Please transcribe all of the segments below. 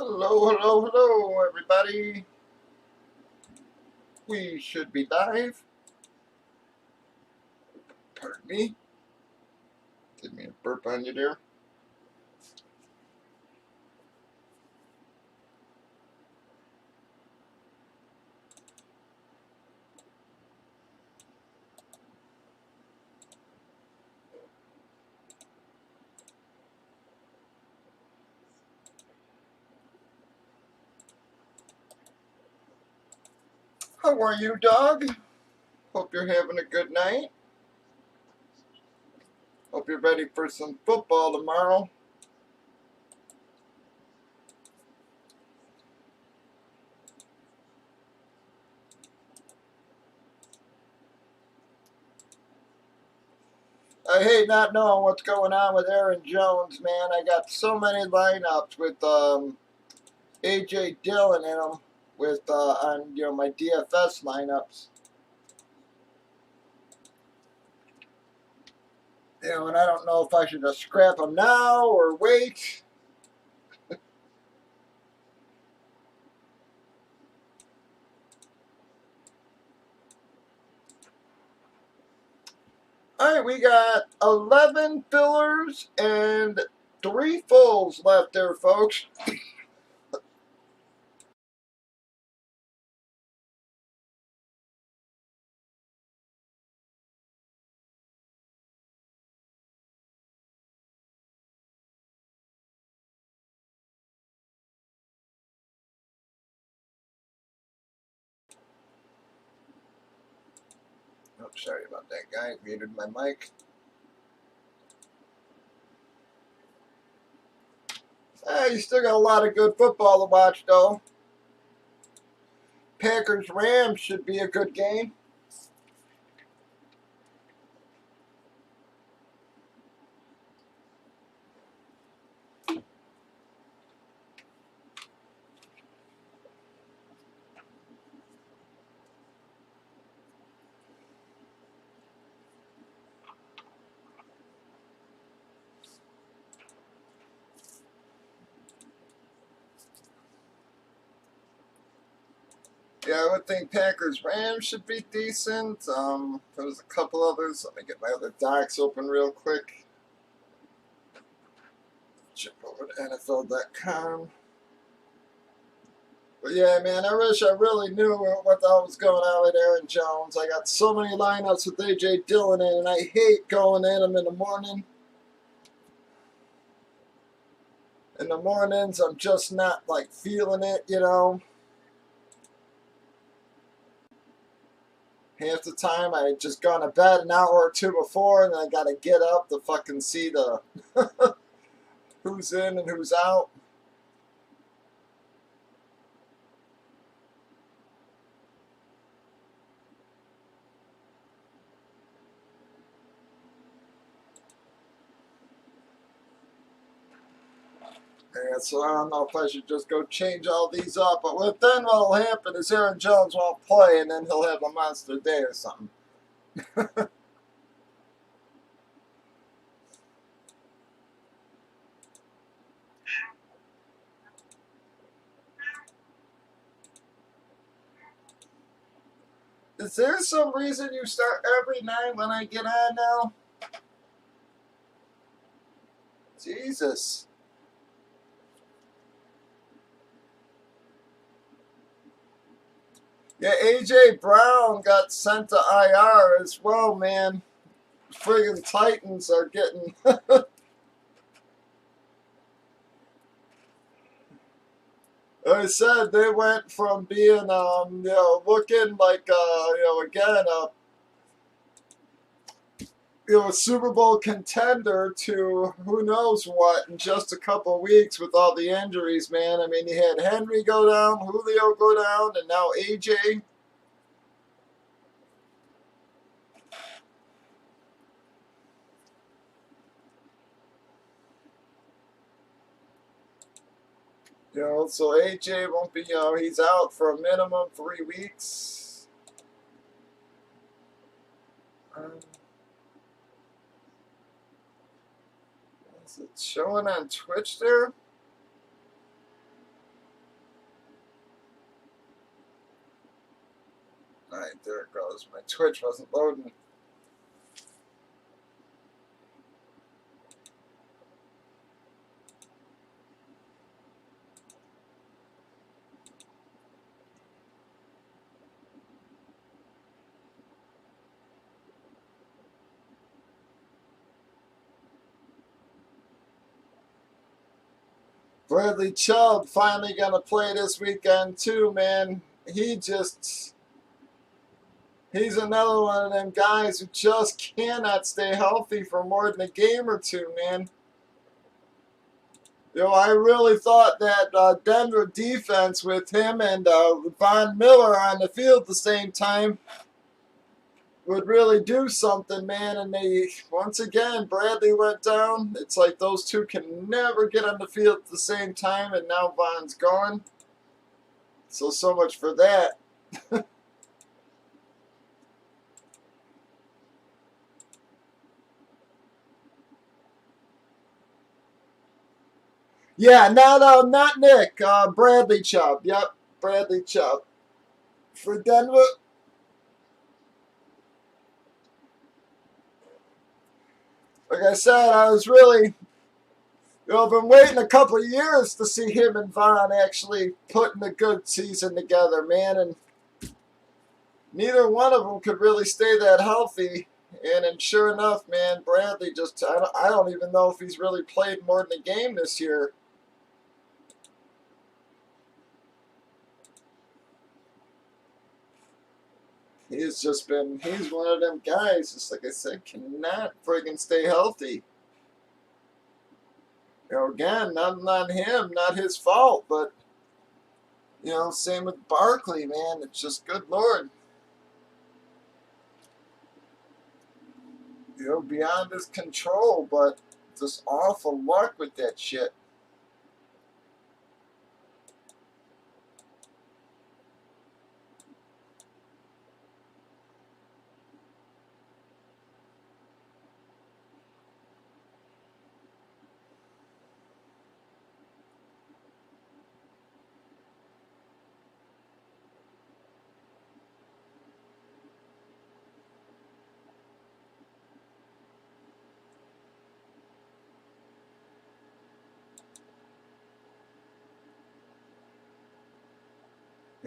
Hello, hello, hello, everybody. We should be live. Pardon me. Didn't mean to burp on you there. How are you, dog? Hope you're having a good night. Hope you're ready for some football tomorrow. I hate not knowing what's going on with Aaron Jones, man. I got so many lineups with AJ Dillon in them with on my DFS lineups. And I don't know if I should just scrap them now or wait. All right, we got 11 fillers and 3 fulls left there, folks. Oh, sorry about that, guy. Muted my mic. You still got a lot of good football to watch, though. Packers-Rams should be a good game. Yeah, I would think Packers-Rams should be decent. There's a couple others. Let me get my other docs open real quick. Jump over to NFL.com. But yeah, man, I wish I really knew what the hell was going on with Aaron Jones. I got so many lineups with A.J. Dillon in, and I hate going in them in the morning. In the mornings, I'm just not, like, feeling it, Half the time, I had just gone to bed an hour or two before, and then I got to get up to fucking see the who's in and who's out. And so I don't know if I should just go change all these up. But then what'll happen is Aaron Jones won't play, and then he'll have a monster day or something. Is there some reason you start every night when I get on now? Jesus. Yeah, A.J. Brown got sent to IR as well, man. Friggin' Titans are getting... I said they went from being, looking like, again, a Super Bowl contender to who knows what in just a couple of weeks with all the injuries, man. I mean, you had Henry go down, Julio go down, and now AJ. So AJ won't be, he's out for a minimum 3 weeks. Is it showing on Twitch there? Alright, there it goes. My Twitch wasn't loading. Bradley Chubb finally gonna play this weekend too, man. He's another one of them guys who just cannot stay healthy for more than a game or two, man. You know, I really thought that Denver defense with him and Von Miller on the field at the same time would really do something, man. And they, once again, Bradley went down. It's like those two can never get on the field at the same time, and now Von's gone. So much for that. Yeah, not Nick. Bradley Chubb. Yep, Bradley Chubb. For Denver, like I said, I was really, I've been waiting a couple of years to see him and Von actually putting a good season together, man. And neither one of them could really stay that healthy. And then sure enough, man, Bradley just, I don't even know if he's really played more than a game this year. He's one of them guys, just like I said, cannot friggin' stay healthy. You know, again, nothing on him, not his fault, but, you know, same with Barkley, man. It's just, good Lord. You know, beyond his control, but just awful luck with that shit.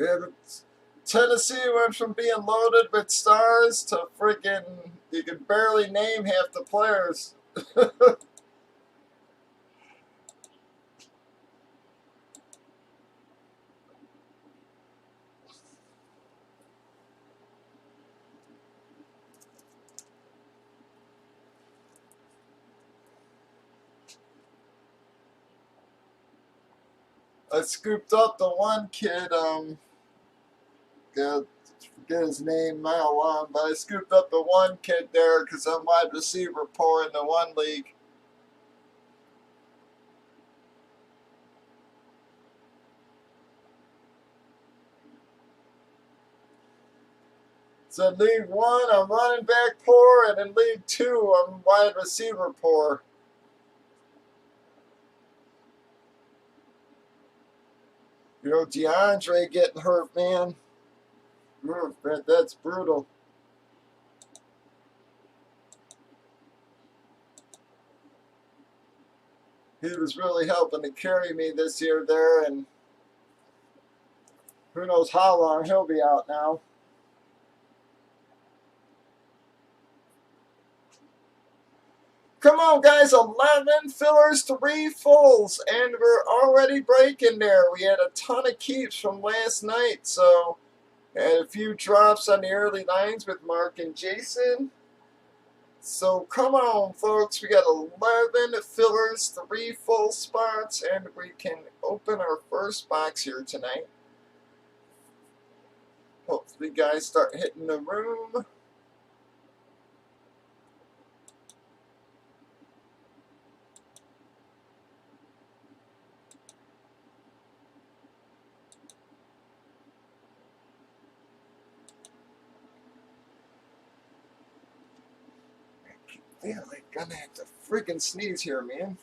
Yeah, but Tennessee went from being loaded with stars to freaking, you could barely name half the players. I scooped up the one kid, God, forget his name, mile long, but I scooped up the one kid there because I'm wide receiver poor in the one league. So in League 1, I'm running back poor, and in League 2, I'm wide receiver poor. You know, DeAndre getting hurt, man. That's brutal. He was really helping to carry me this year there, and who knows how long he'll be out now. Come on, guys, 11 fillers, 3 fulls, and we're already breaking there. We had a ton of keeps from last night, so had a few drops on the early lines with Mark and Jason. So come on, folks, we got 11 fillers, 3 full spots, and we can open our first box here tonight. Hopefully, guys start hitting the room. Yeah, I'm gonna have to freaking sneeze here, man.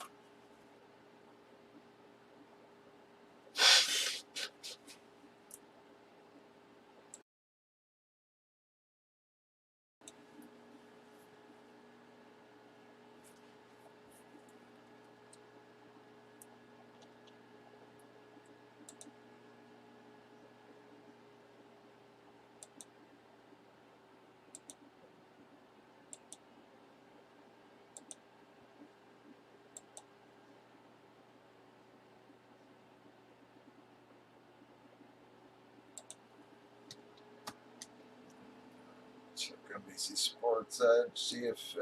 NBC Sports Edge, see if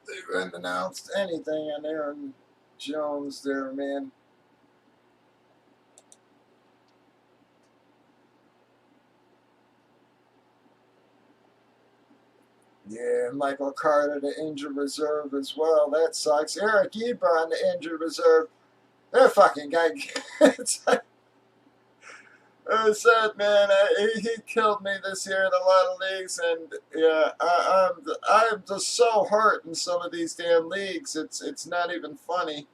they've announced anything on Aaron Jones there, man. Yeah, Michael Carter, the injured reserve as well. That sucks. Eric Ebron, the injured reserve. They're fucking guy. It's like, I said, man, he killed me this year in a lot of leagues, and yeah, I'm just so hurt in some of these damn leagues. It's not even funny.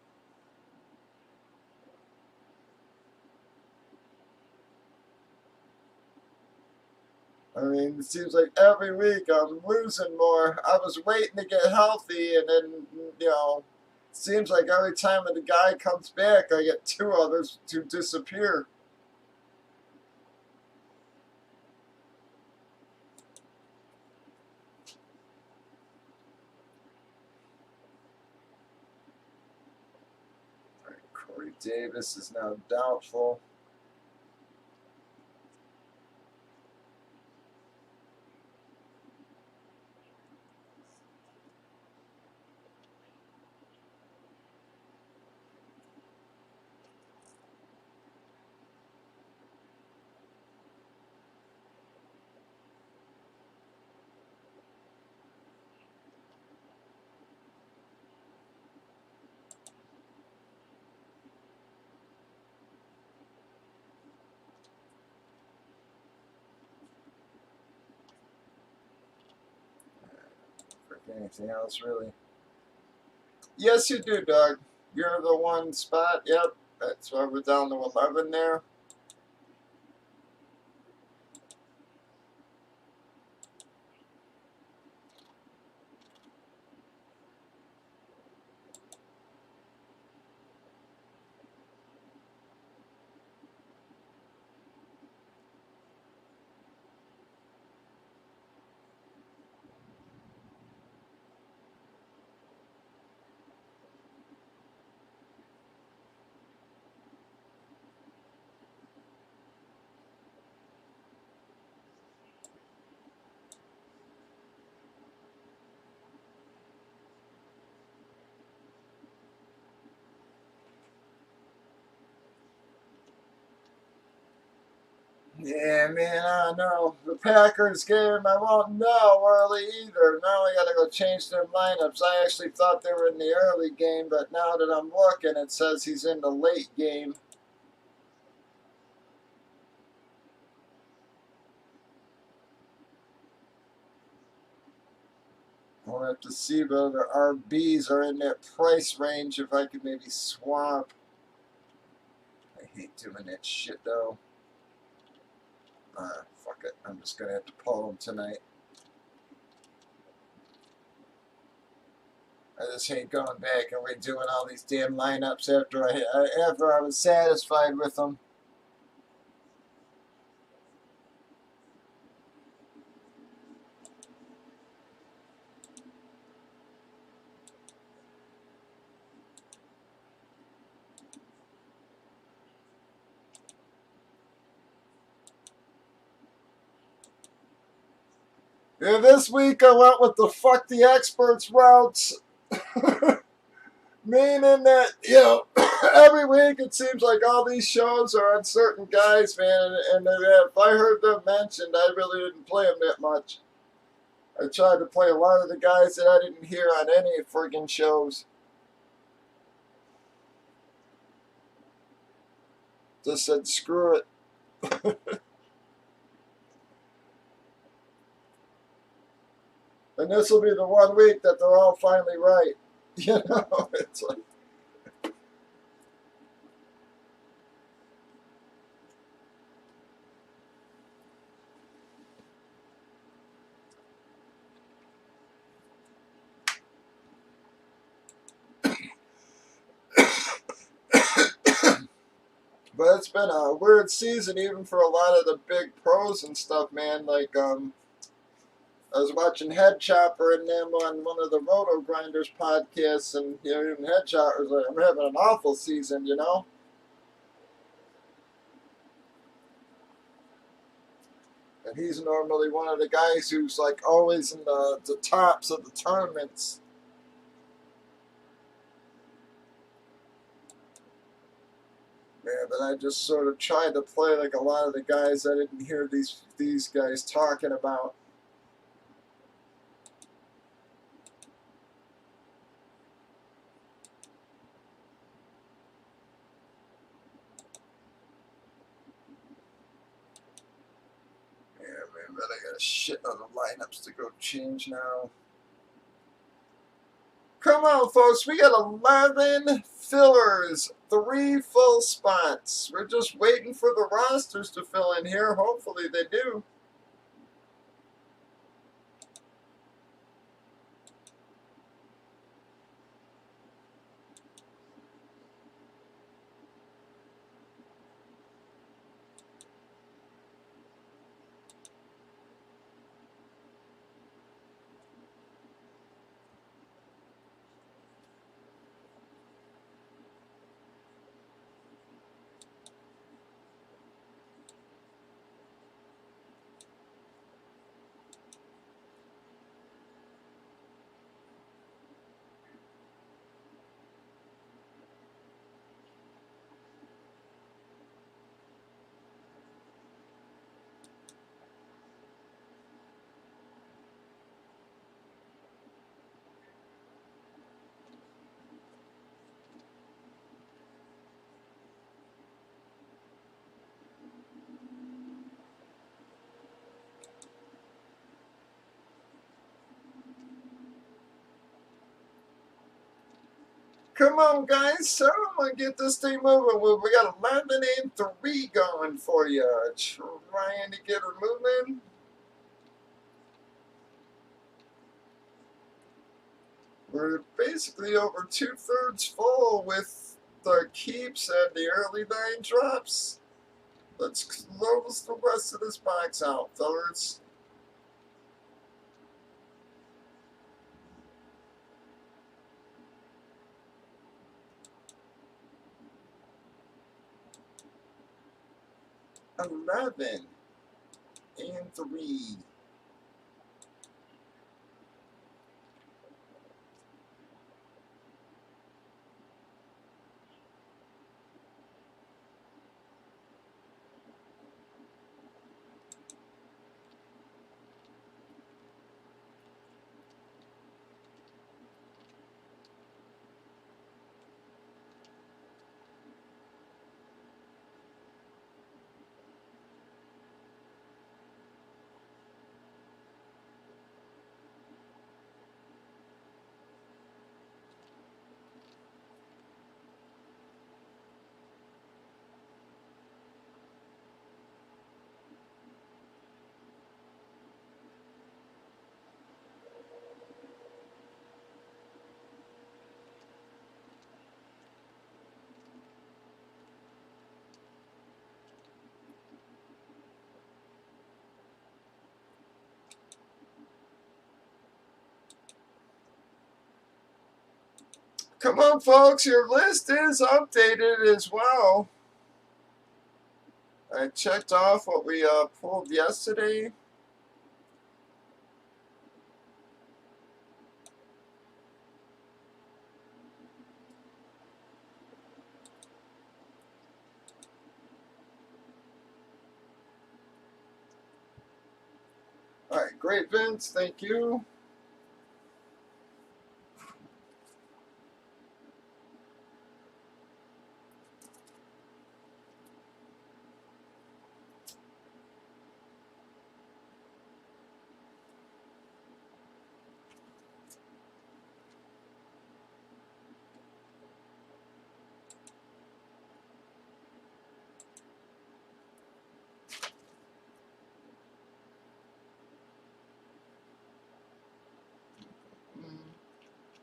I mean, it seems like every week I'm losing more. I was waiting to get healthy, and then, it seems like every time that the guy comes back, I get two others to disappear. All right, Corey Davis is now doubtful. Anything else, really? Yes, you do, Doug. You're the one spot. Yep. That's why we're down to 11 there. Yeah, man, I don't know. The Packers game, I won't know early either. Now I gotta go change their lineups. I actually thought they were in the early game, but now that I'm looking, it says he's in the late game. I'll have to see whether RBs are in that price range if I could maybe swap. I hate doing that shit, though. Fuck it. I'm just gonna have to pull them tonight. I just hate going back and redoing all these damn lineups after I was satisfied with them. Yeah, this week I went with the fuck the experts routes. Meaning that, every week it seems like all these shows are on certain guys, man, and if I heard them mentioned, I really didn't play them that much. I tried to play a lot of the guys that I didn't hear on any friggin' shows. Just said, screw it. And this will be the one week that they're all finally right. It's like, but it's been a weird season even for a lot of the big pros and stuff, man. Like, I was watching Head Chopper and them on one of the Roto Grinders podcasts, and even Head Chopper was like, I'm having an awful season. And he's normally one of the guys who's like always in the tops of the tournaments. Yeah, but I just sort of tried to play like a lot of the guys I didn't hear these guys talking about. Yeah, man, but I got a shit ton of lineups to go change now. Come on, folks, we got 11 fillers, 3 full spots. We're just waiting for the rosters to fill in here. Hopefully they do. Come on, guys. So I'm going to get this thing moving. We got 11 and 3 going for you. Trying to get her moving. We're basically over 2/3 full with the keeps and the early 9 drops. Let's close the rest of this box out, fellas. $11 and 3. Come on, folks. Your list is updated as well. I checked off what we pulled yesterday. All right, great, Vince. Thank you.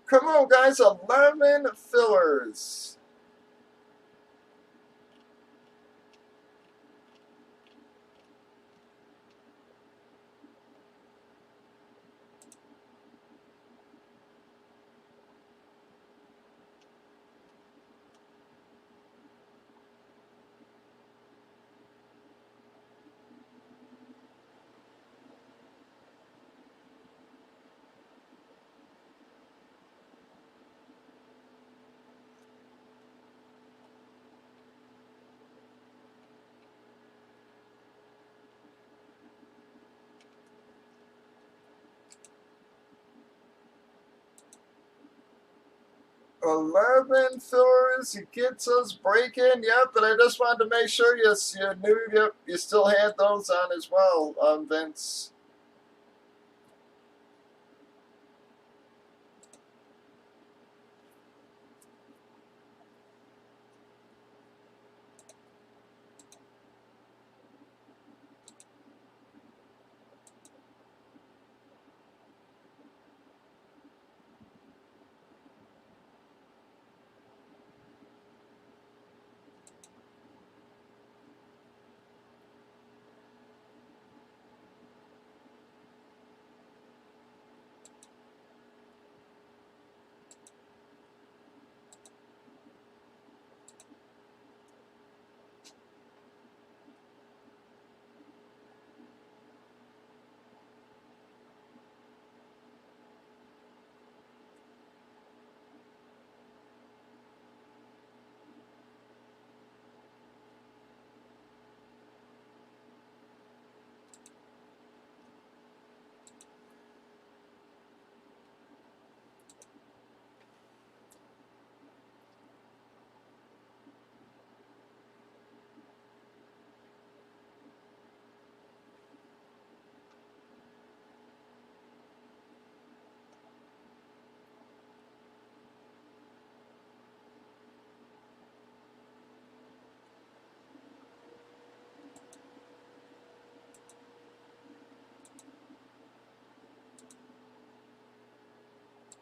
Come on, guys. 11 fillers. 11 fillers. He gets us breaking. Yep, but I just wanted to make sure you knew you still had those on as well, Vince.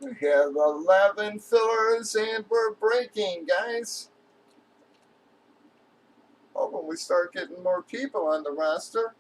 We have 11 fillers and we're breaking, guys. Hoping we start getting more people on the roster.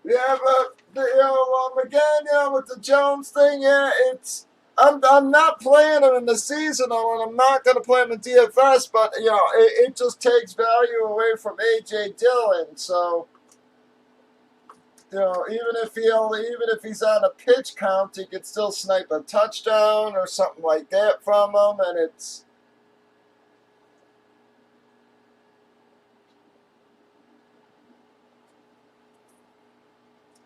Yeah, but again, with the Jones thing, yeah, I'm not playing him in the seasonal, and I'm not going to play him in DFS. But it just takes value away from AJ Dillon. So even if he's on a pitch count, he could still snipe a touchdown or something like that from him, and it's.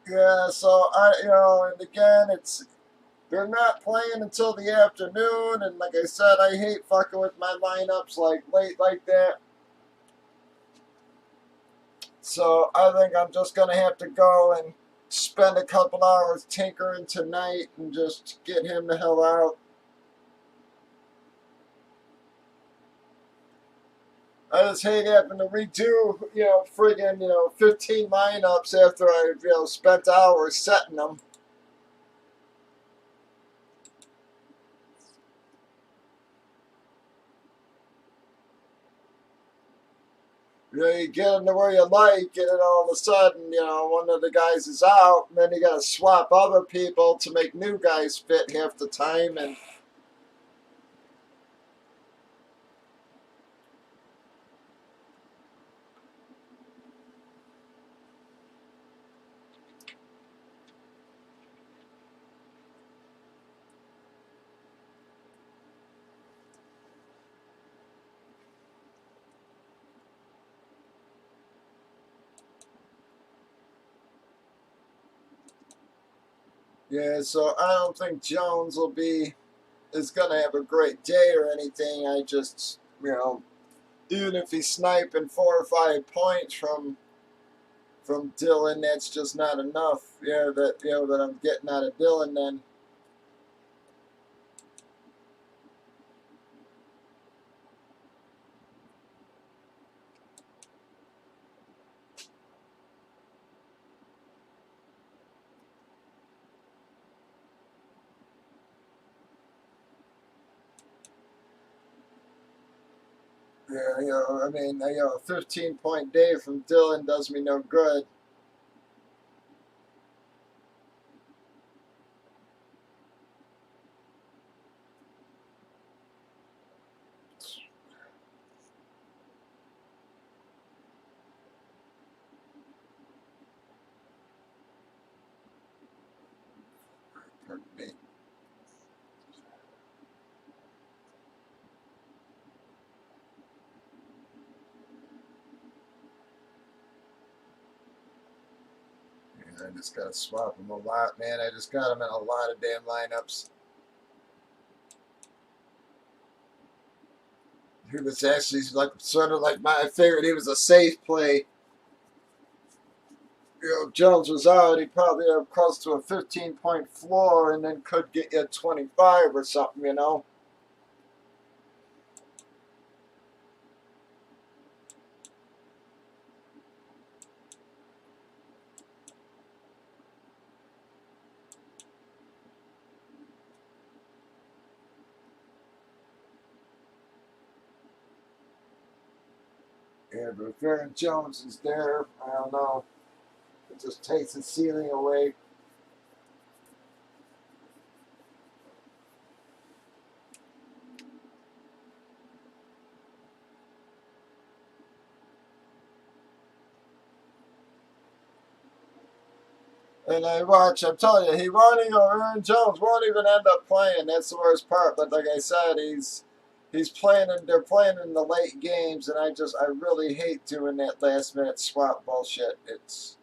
Yeah, so and again, they're not playing until the afternoon, and like I said, I hate fucking with my lineups like late like that. So I think I'm just gonna have to go and spend a couple hours tinkering tonight and just get him the hell out. I just hate having to redo, friggin', 15 lineups after I've, spent hours setting them. You get them to where you like, and then all of a sudden, one of the guys is out, and then you got to swap other people to make new guys fit half the time, and Yeah, so I don't think Jones is gonna have a great day or anything. I just, even if he's sniping 4 or 5 points from Dylan, that's just not enough. Yeah, that I'm getting out of Dylan then. Yeah, I mean, a 15-point day from Dylan does me no good. Pardon me. Yeah, I just gotta swap him a lot, man. I just got him in a lot of damn lineups. He was actually like sort of like I figured he was a safe play. Jones was out, he'd probably have close to a 15-point floor and then could get you 25 or something. Yeah, but if Aaron Jones is there, I don't know. It just takes the ceiling away. And I'm telling you, he won't even, Aaron Jones won't even end up playing. That's the worst part. But like I said, he's playing and they're playing in the late games, and I really hate doing that last minute swap bullshit. It's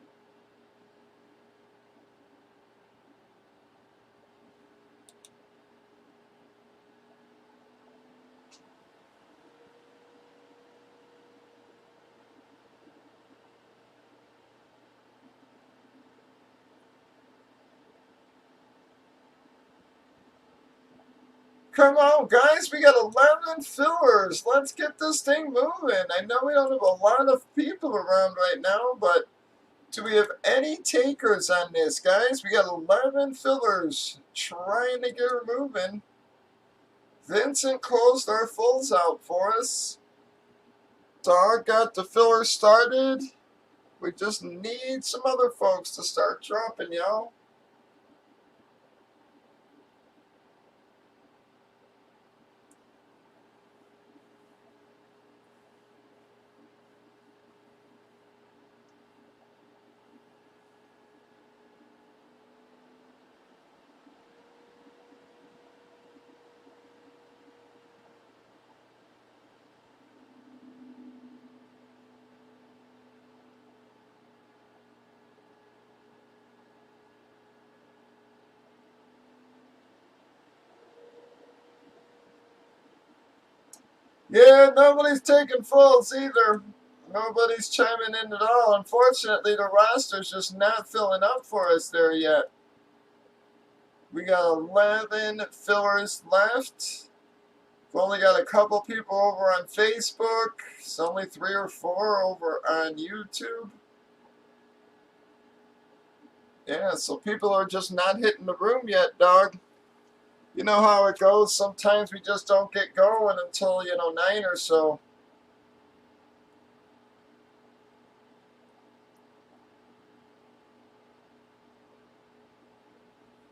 Come on, guys, we got 11 fillers. Let's get this thing moving. I know we don't have a lot of people around right now, but do we have any takers on this, guys? We got 11 fillers trying to get her moving. Vincent closed our fulls out for us. Dog got the filler started. We just need some other folks to start dropping, y'all. Yeah, nobody's taking fulls either. Nobody's chiming in at all. Unfortunately, the roster's just not filling up for us there yet. We got 11 fillers left. We've only got a couple people over on Facebook. It's only 3 or 4 over on YouTube. Yeah, so people are just not hitting the room yet, dog. You know how it goes. Sometimes we just don't get going until, 9 or so.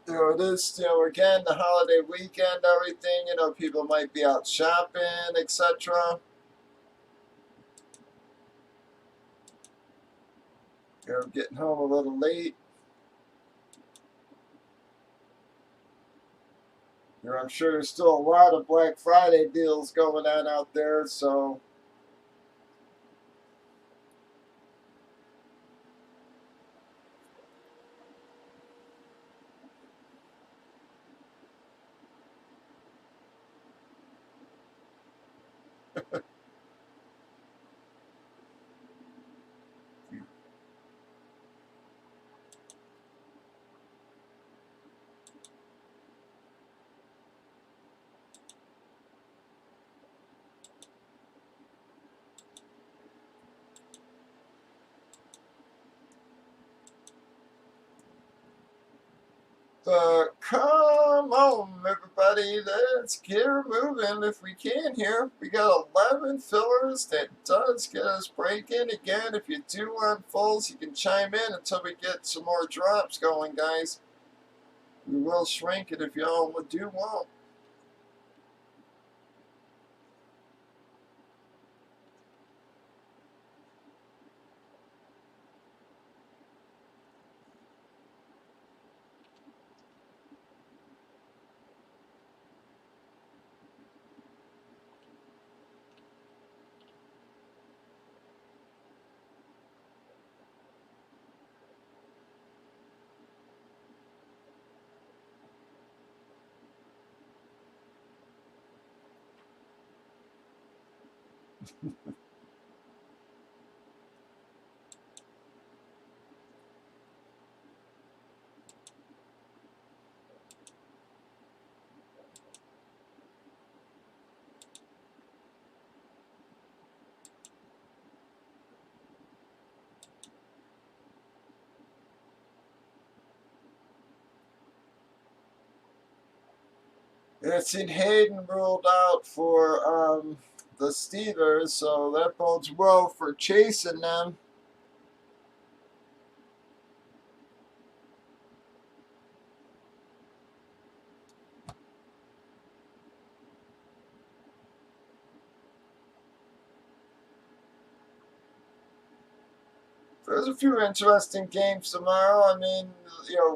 It is, again, the holiday weekend, everything, people might be out shopping, etc. Getting home a little late. I'm sure there's still a lot of Black Friday deals going on out there, so But come on, everybody, let's get her moving if we can here. We got 11 fillers. That does get us breaking. Again, if you do want fulls, you can chime in until we get some more drops going, guys. We will shrink it if y'all do want. It's in Hayden ruled out for the Steelers, so that bodes well for chasing them. There's a few interesting games tomorrow. I mean,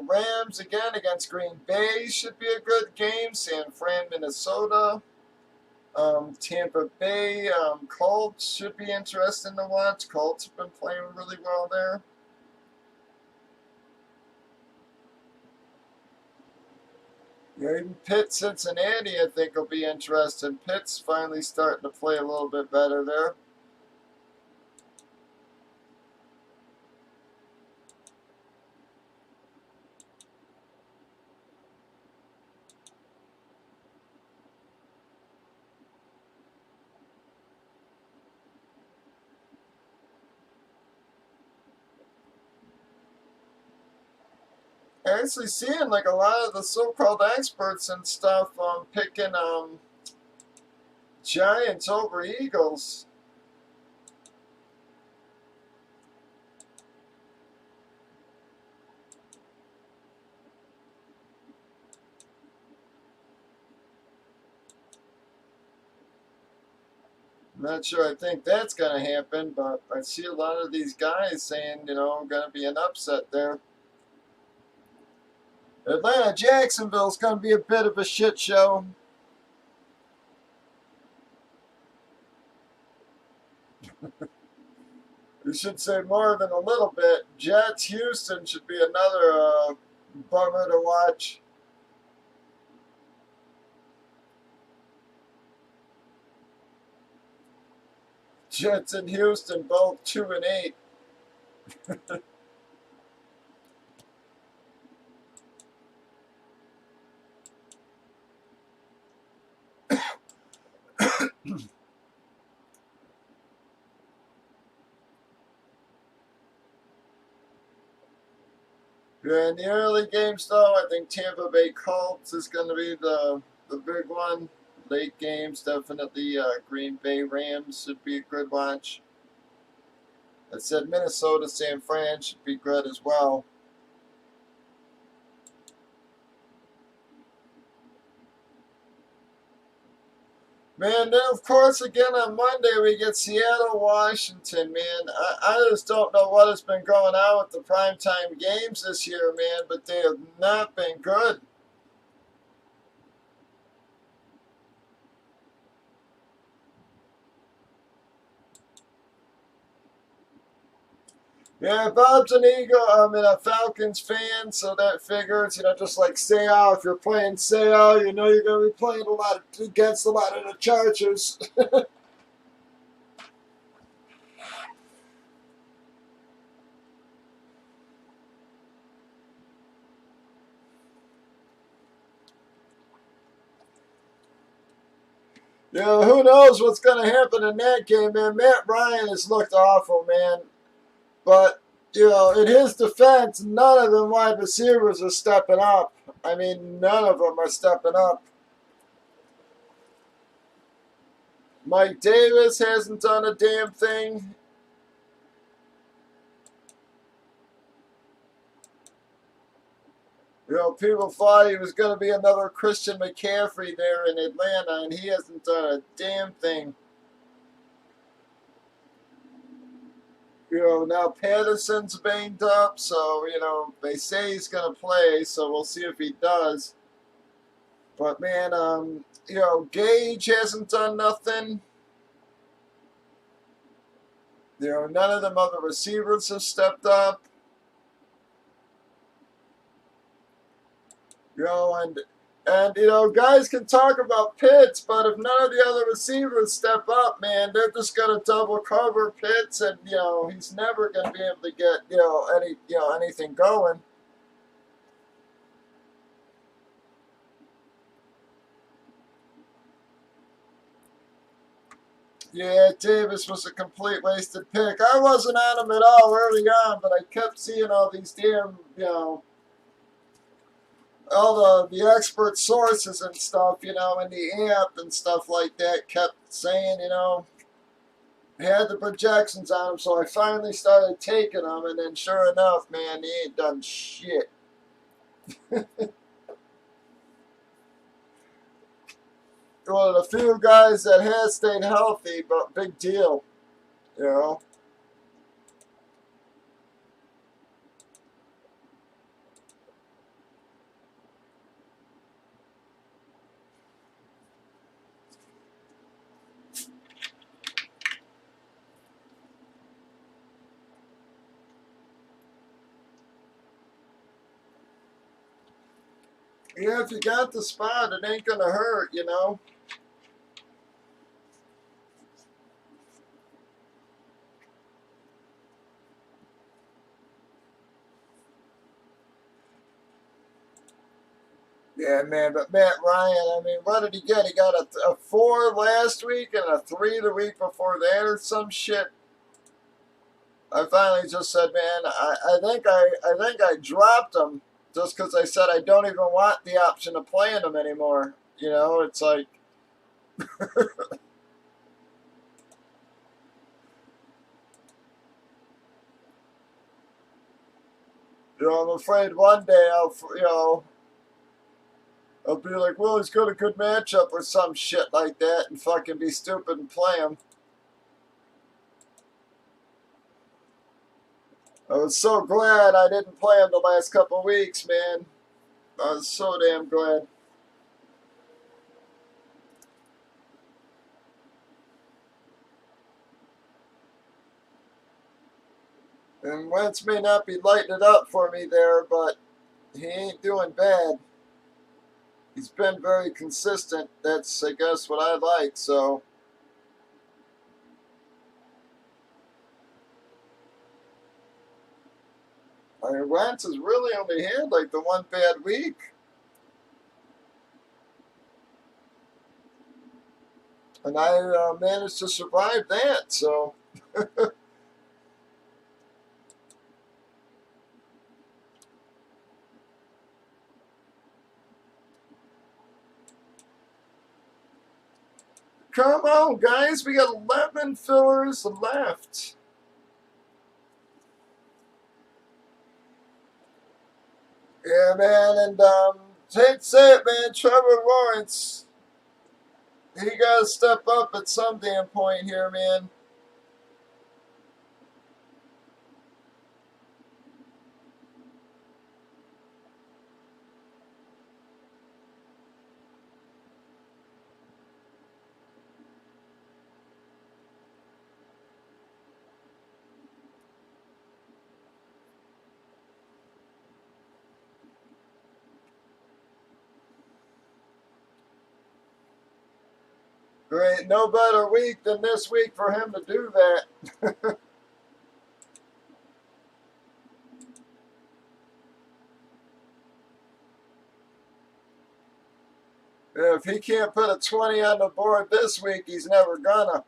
Rams again against Green Bay should be a good game. San Fran, Minnesota. Tampa Bay, Colts should be interesting to watch. Colts have been playing really well there. Even Pitt, Cincinnati, I think will be interesting. Pitt's finally starting to play a little bit better there. Actually seeing like a lot of the so-called experts and stuff picking Giants over Eagles. I'm not sure I think that's going to happen, but I see a lot of these guys saying, going to be an upset there. Atlanta, Jacksonville's going to be a bit of a shit show. We should say more than a little bit. Jets, Houston should be another bummer to watch. Jets and Houston both 2-8. Yeah, in the early games, though, I think Tampa Bay Colts is going to be the big one. Late games, definitely Green Bay Rams should be a good watch. I said Minnesota, San Fran should be good as well. Man, then of course again on Monday we get Seattle, Washington, man. I just don't know what has been going on with the primetime games this year, man, but they have not been good. Yeah, Bob's an Eagle. I'm a Falcons fan, so that figures, just like Seattle, if you're playing Seattle, you're going to be playing against a lot of the Chargers. Yeah, who knows what's going to happen in that game, man. Matt Ryan has looked awful, man. But, in his defense, none of them wide receivers are stepping up. I mean, none of them are stepping up. Mike Davis hasn't done a damn thing. People thought he was going to be another Christian McCaffrey there in Atlanta, and he hasn't done a damn thing. Now Patterson's banged up, so, they say he's going to play, so we'll see if he does. But, man, Gage hasn't done nothing. None of them other receivers have stepped up. Guys can talk about Pitts, but if none of the other receivers step up, man, they're just gonna double cover Pitts, and he's never gonna be able to get anything going. Yeah, Davis was a complete wasted pick. I wasn't on him at all early on, but I kept seeing all these damn, all the expert sources and stuff, in the app and stuff like that kept saying, had the projections on him, so I finally started taking them, and then sure enough, man, he ain't done shit. One of the few guys that has stayed healthy, but big deal, Yeah, if you got the spot, it ain't gonna hurt, Yeah, man, but Matt Ryan, I mean, what did he get? He got a 4 last week and a 3 the week before that or some shit. I finally just said, man, I think I dropped him just because I said I don't even want the option of playing him anymore. It's like, I'm afraid one day I'll be like, well, he's got a good matchup or some shit like that, and fucking be stupid and play him. I was so glad I didn't play him the last couple of weeks, man. I was so damn glad. And Wentz may not be lighting it up for me there, but he ain't doing bad. He's been very consistent. That's, I guess, what I like, so. I mean, Wentz has really only had like the one bad week. And I managed to survive that, so. Come on, guys. We got 11 fillers left. Yeah, man. And hate to say it, man. Trevor Lawrence, he got to step up at some damn point here, man. There ain't no better week than this week for him to do that. If he can't put a 20 on the board this week, he's never gonna.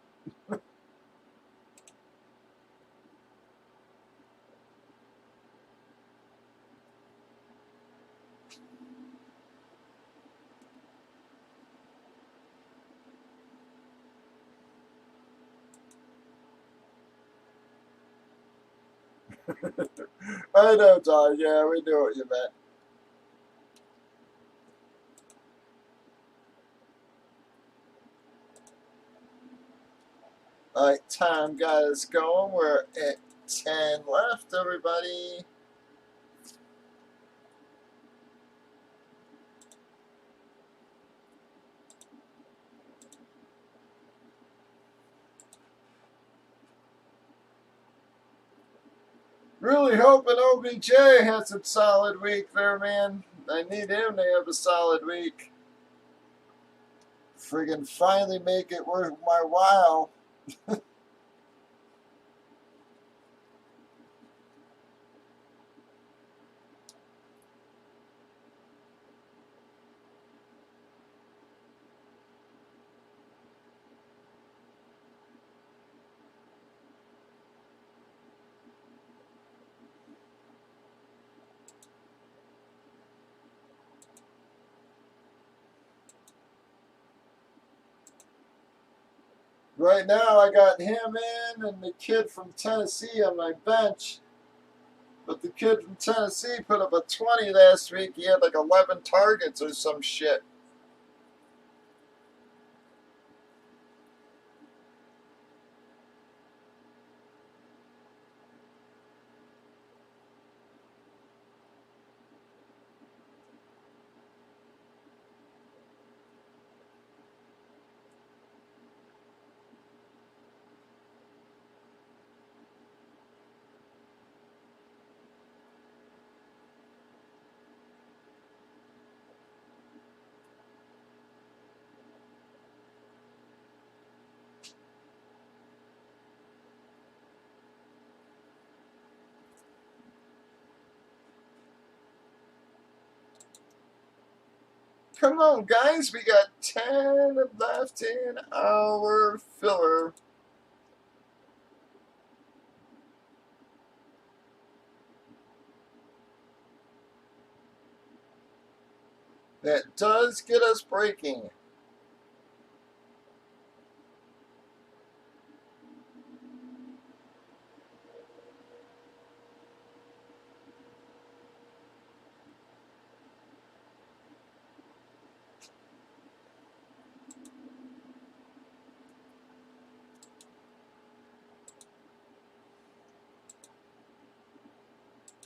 I know, John. Yeah, we knew what you meant. All right, time got us going. We're at 10 left, everybody. Really hoping OBJ has a solid week there, man. I need him to have a solid week. Friggin' finally make it worth my while. Right now, I got him in and the kid from Tennessee on my bench. But the kid from Tennessee put up a 20 last week. He had like 11 targets or some shit. Come on, guys. We got 10 left in our filler. That does get us breaking.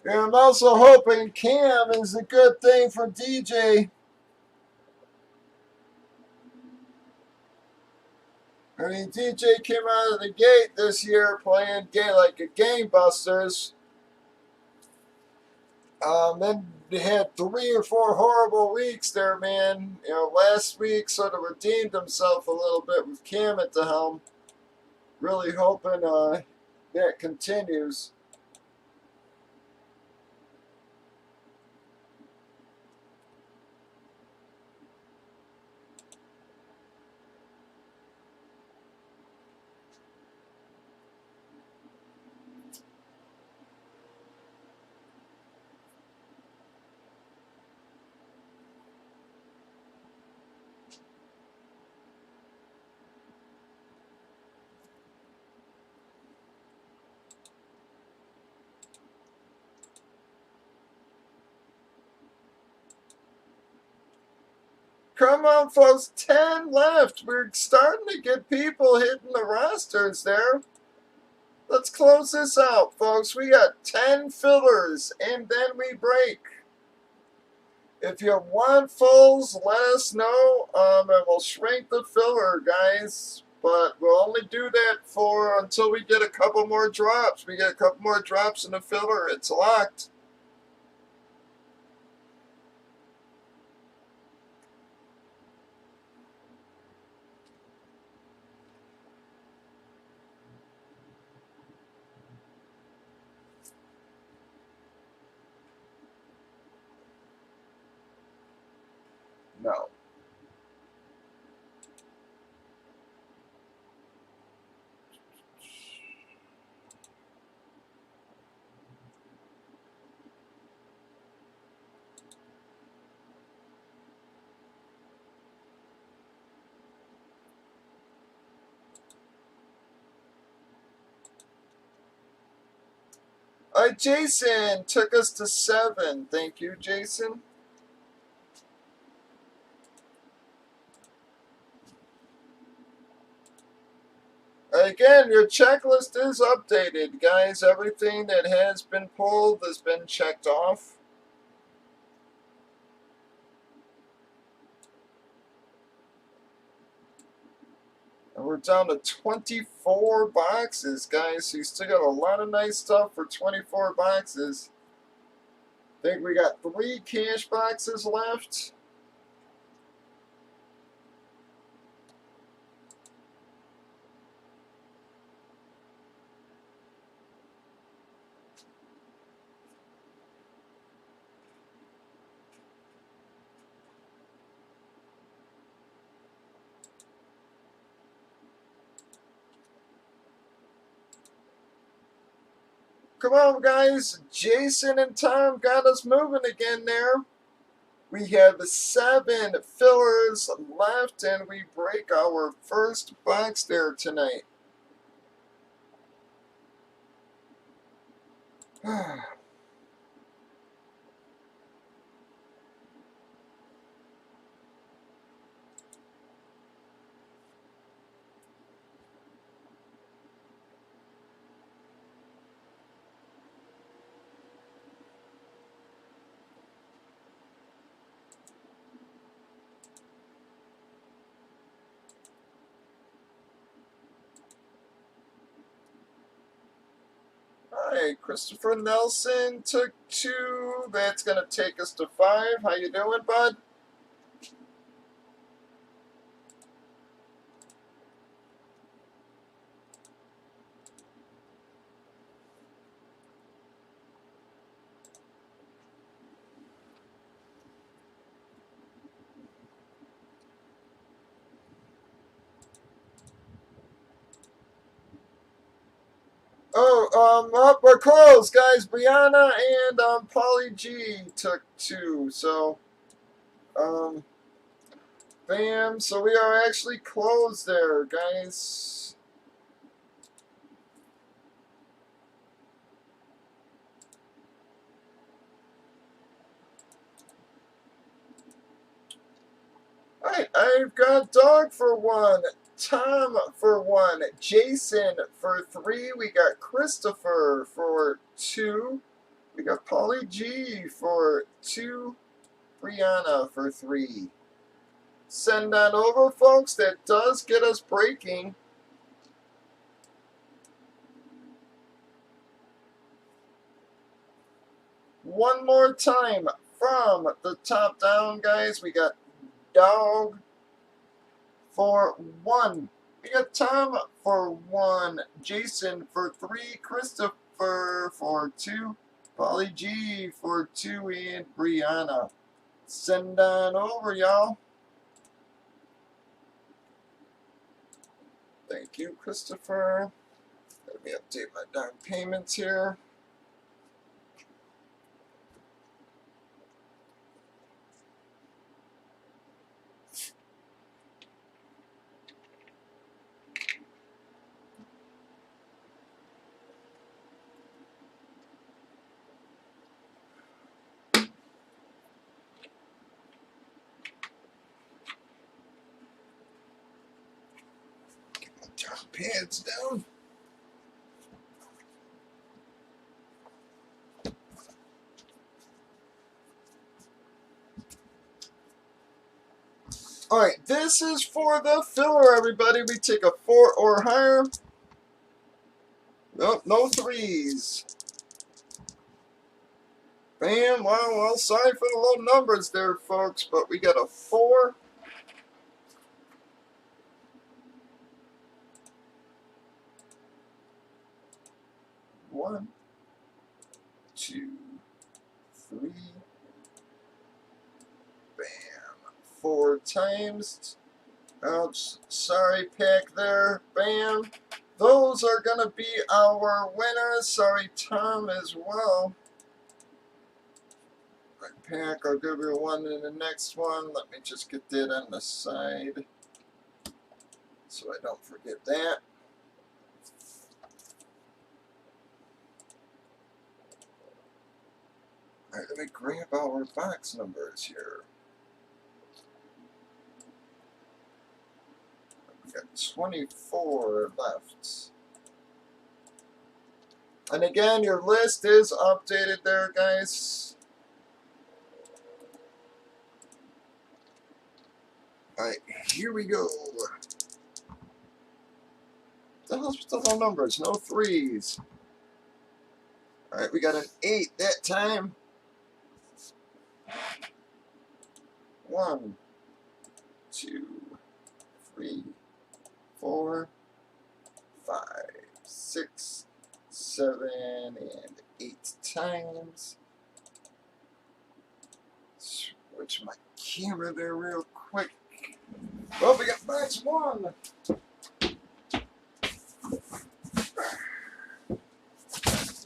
And I'm also hoping Cam is a good thing for DJ. I mean, DJ came out of the gate this year playing like a gangbusters. Then they had 3 or 4 horrible weeks there, man. You know, last week sort of redeemed himself a little bit with Cam at the helm. Really hoping that continues. Come on, folks. 10 left. We're starting to get people hitting the rosters there. Let's close this out, folks. We got 10 fillers, and then we break. If you want fulls, let us know, and we'll shrink the filler, guys. But we'll only do that for until we get a couple more drops. We get a couple more drops in the filler. It's locked. No. Jason took us to 7. Thank you, Jason. Again, your checklist is updated, guys. Everything that has been pulled has been checked off. And we're down to 24 boxes, guys. So you still got a lot of nice stuff for 24 boxes. I think we got 3 cash boxes left. Come on, guys. Jason and Tom got us moving again there. We have 7 fillers left, and we break our first box there tonight. Alright, Christopher Nelson took 2. That's going to take us to 5. How you doing, bud? We're close, guys. Brianna and Polly G took 2. So, bam. So we are actually closed there, guys. Alright, I've got Dog for 1, Tom for 1, Jason for 3. We got Christopher for 2. We got Polly G for 2. Brianna for 3. Send that over, folks. That does get us breaking. One more time from the top down, guys. We got Dog for 1. We got Tom for 1. Jason for 3. Christopher for 2. Polly G for 2. And Brianna. Send on over, y'all. Thank you, Christopher. Let me update my down payments here. Turn pads down. Alright, this is for the filler, everybody. We take a 4 or higher. Nope, no 3s. Bam. Well, sorry for the low numbers there, folks, but we got a 4. 1, 2, 3. Bam. 4 times. Ouch. Sorry, pack there. Bam. Those are going to be our winners. Sorry, Tom, as well. Right, pack. I'll give you one in the next one. Let me just get that on the side so I don't forget that. Alright, let me grab our box numbers here. We got 24 left. And again, your list is updated there, guys. Alright, here we go. The hospital numbers, no threes. Alright, we got an 8 that time. 1, 2, 3, 4, 5, 6, 7, and 8 times. Switch my camera there real quick. Well, we got box 1.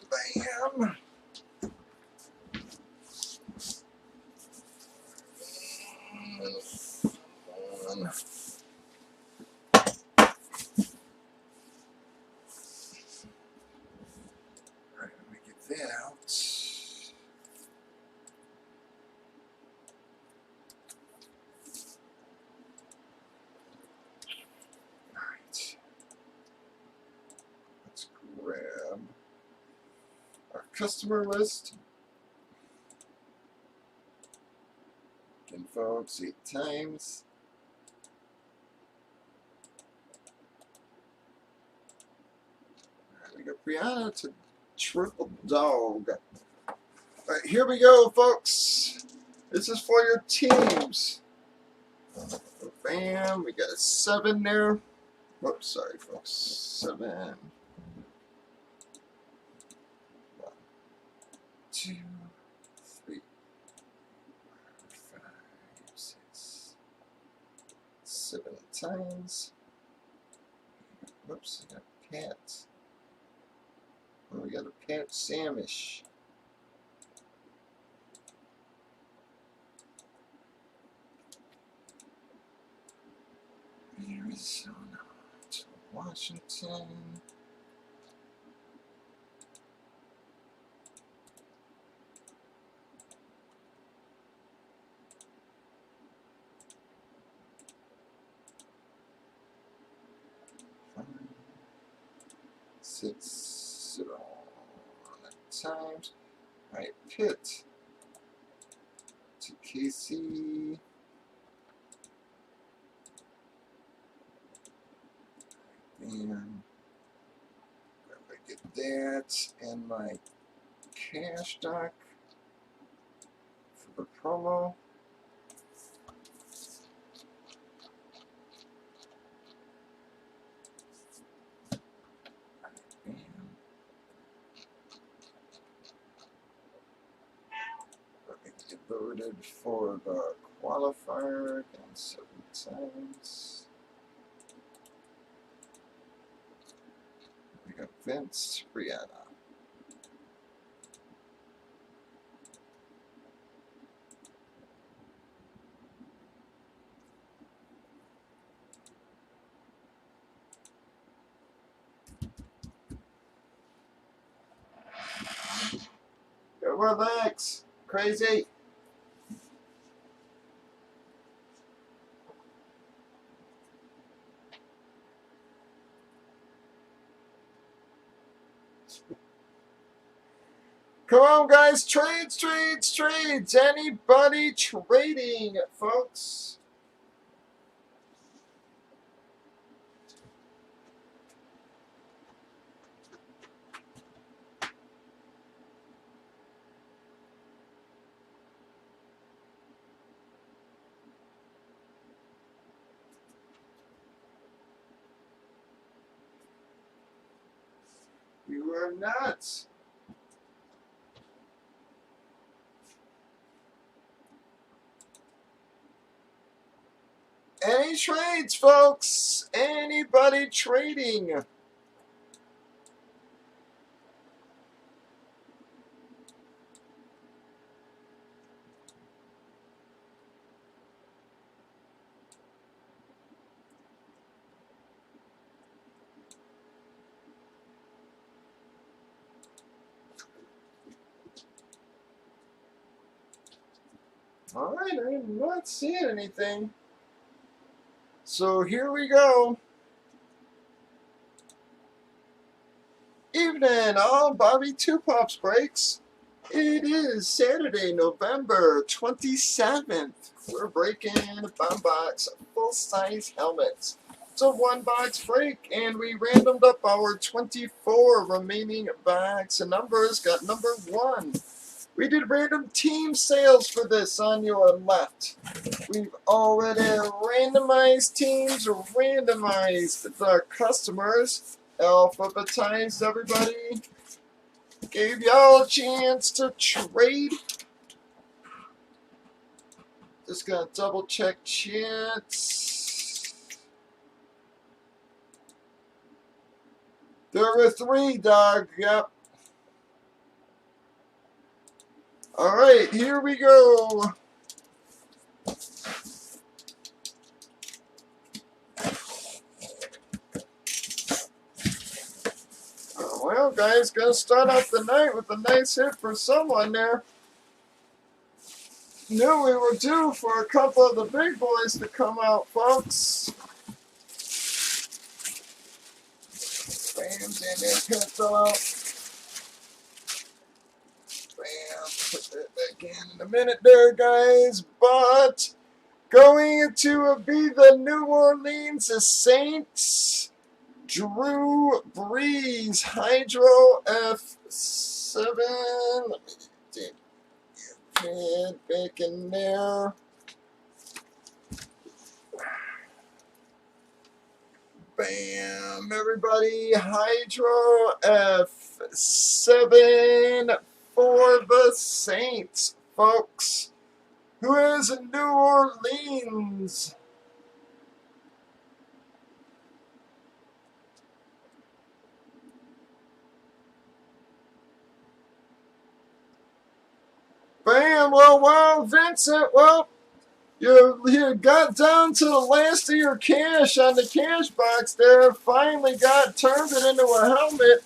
Bam. One. Alright, let me get that out. Alright. Let's grab our customer list. Again, folks, 8 times. Alright, we got Brianna to triple dog. Alright, here we go, folks. This is for your teams. Bam, we got a 7 there. Whoops, sorry, folks. 7. 1, 2, 3, 4, 5, 6, 7 times. Whoops, I got Pat. Oh, we got a Pat Samish. Arizona to Washington. Five, 6, 7 times. Alright, Pitt to KC. And I get that and my cash doc for the promo. And let me get loaded for the qualifier again 7 times. We got Vince, Brianna. Go relax, crazy. Come on, guys, trades, trades, trades. Anybody trading, folks? You are nuts. Any trades, folks? Anybody trading? Alright, I'm not seeing anything. So here we go. Evening, all Bobby Two Pops breaks. It is Saturday, November 27th. We're breaking a bomb box of full-size helmets. It's a one-box break, and we randomed up our 24 remaining box and numbers. Got number 1. We did random team sales for this on your left. We've already randomized teams, randomized the customers, alphabetized everybody, gave y'all a chance to trade. Just gonna double check chats. There were 3, dog. Yep. Alright, here we go. Well, guys, gonna start off the night with a nice hit for someone there. Knew we were due for a couple of the big boys to come out, folks. Bam's in there, pencil out. Bam, put that back in a minute there, guys. But going to be the New Orleans Saints, Drew Brees, Hydro F7. Let me take your head back in there. Bam, everybody. Hydro F7 for the Saints, folks. Who is in New Orleans? Bam, well, wow, Vincent, well, you got down to the last of your cash on the cash box there. Finally turned it into a helmet.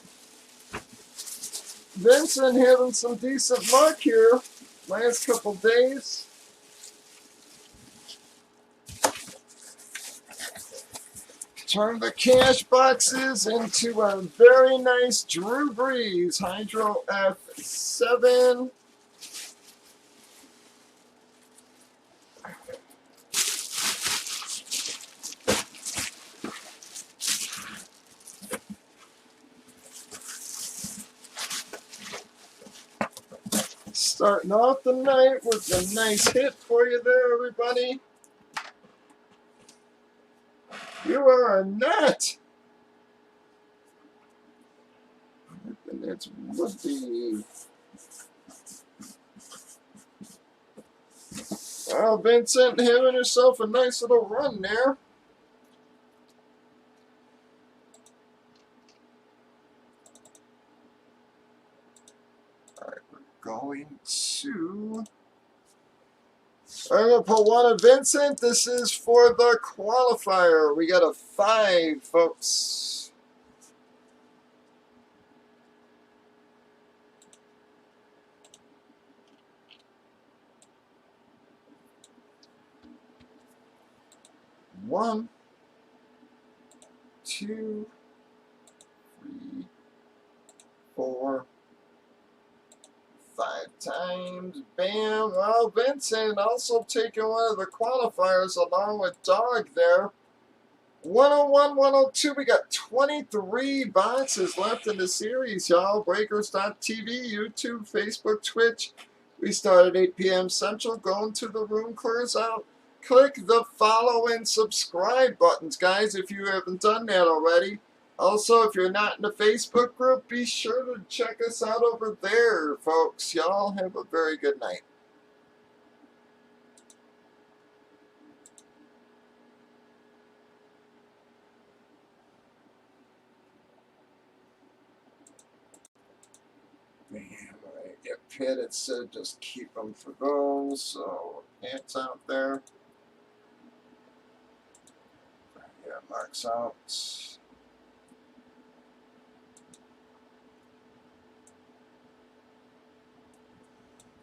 Vincent having some decent luck here last couple days. Turn the cash boxes into a very nice Drew Brees Hydro F7. Starting off the night with a nice hit for you there, everybody. You are a nut. And it's Woody. Well, Vincent having yourself a nice little run there. Alright, we're going to... I'm going to put one of Vincent. This is for the qualifier. We got a 5, folks. One, 2, 3, 4, 5 times. Bam. Well, Vincent also taking one of the qualifiers along with Dog there. 101, 102. We got 23 boxes left in the series, y'all. Breakers.tv, YouTube, Facebook, Twitch. We start at 8 p.m. Central. Going to the room, clears out. Click the follow and subscribe buttons, guys, if you haven't done that already. Also, if you're not in the Facebook group, be sure to check us out over there, folks. Y'all have a very good night. Damn, I get pitted, so just keep them for those. So, pants out there. Yeah, marks out.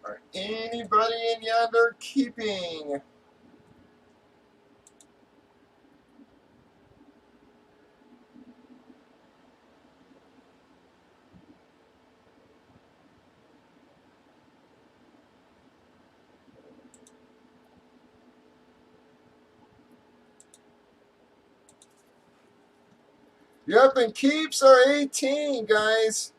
Or anybody in yonder keeping? Yep, and keeps are 18, guys.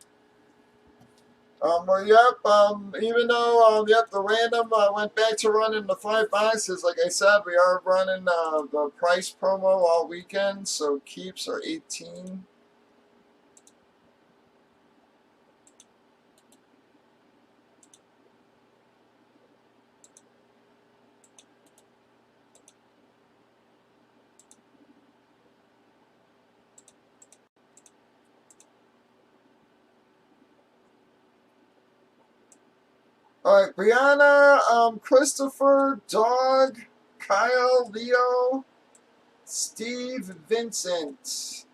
Even though, yep, the random went back to running the 5 boxes, like I said, we are running the price promo all weekend, so keeps are 18. All right, Brianna, Christopher, Dog, Kyle, Leo, Steve, Vincent.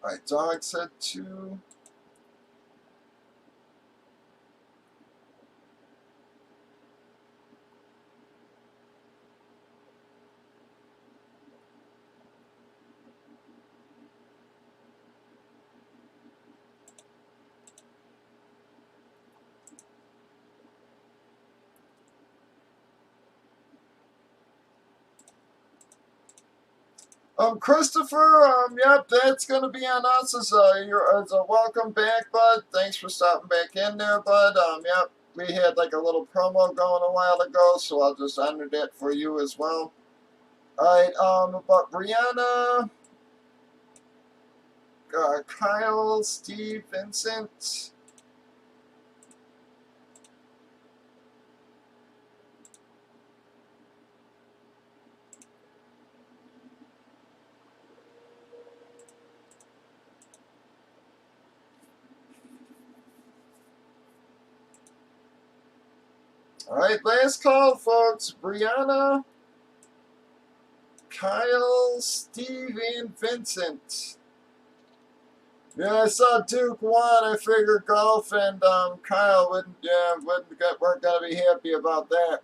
All right, Dog said 2. Christopher, yep, that's gonna be on us as a welcome back, bud. Thanks for stopping back in there, bud. Yep, we had like a little promo going a while ago, so I'll just enter that for you as well. All right, but Brianna, Kyle, Steve, Vincent. All right, last call, folks. Brianna, Kyle, Steve, and Vincent. Yeah, I saw Duke won. I figured Golf and Kyle weren't gonna be happy about that.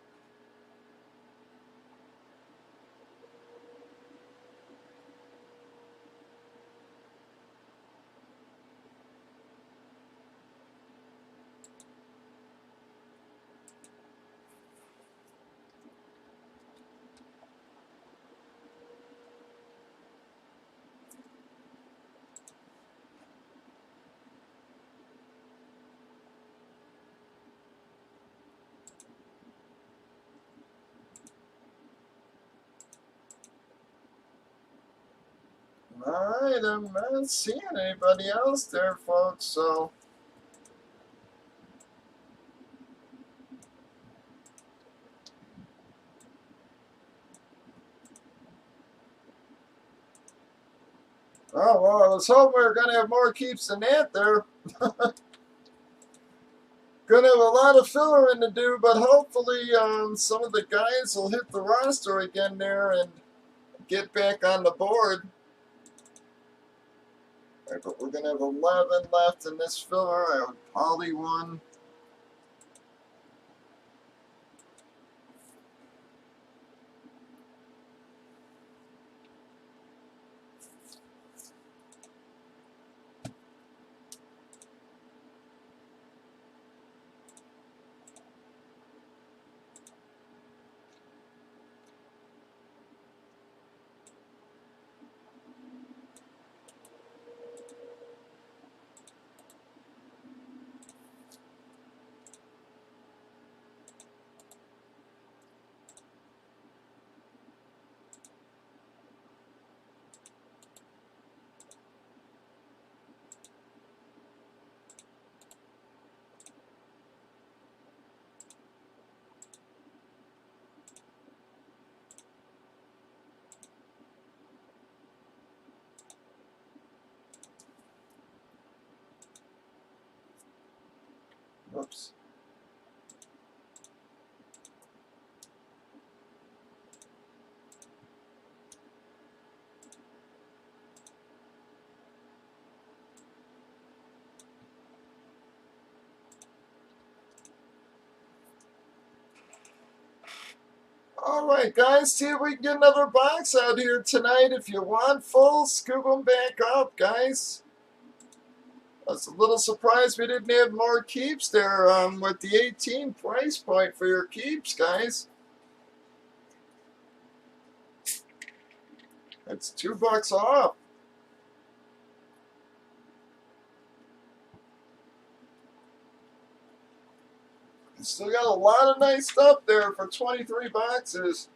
Alright, I'm not seeing anybody else there, folks, so. Oh, well, I was hoping we were going to have more keeps than that there. Going to have a lot of filler in to do, but hopefully some of the guys will hit the roster again there and get back on the board. All right, but we're going to have 11 left in this filler. I have Polly 1. Alright guys, see if we can get another box out here tonight. If you want full, scoop them back up, guys. I was a little surprised we didn't have more keeps there with the 18 price point for your keeps, guys. That's $2 off. Still got a lot of nice stuff there for 23 boxes.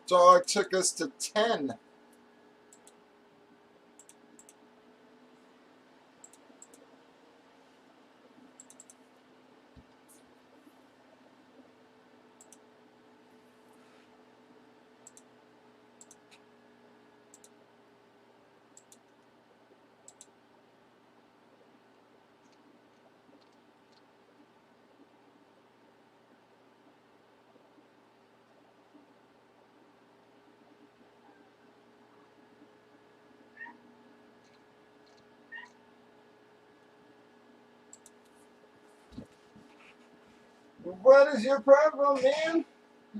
Dog took us to 10. What is your problem, man?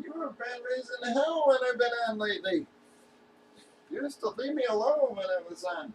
You have been raising hell when I've been on lately. You used to leave me alone when I was on.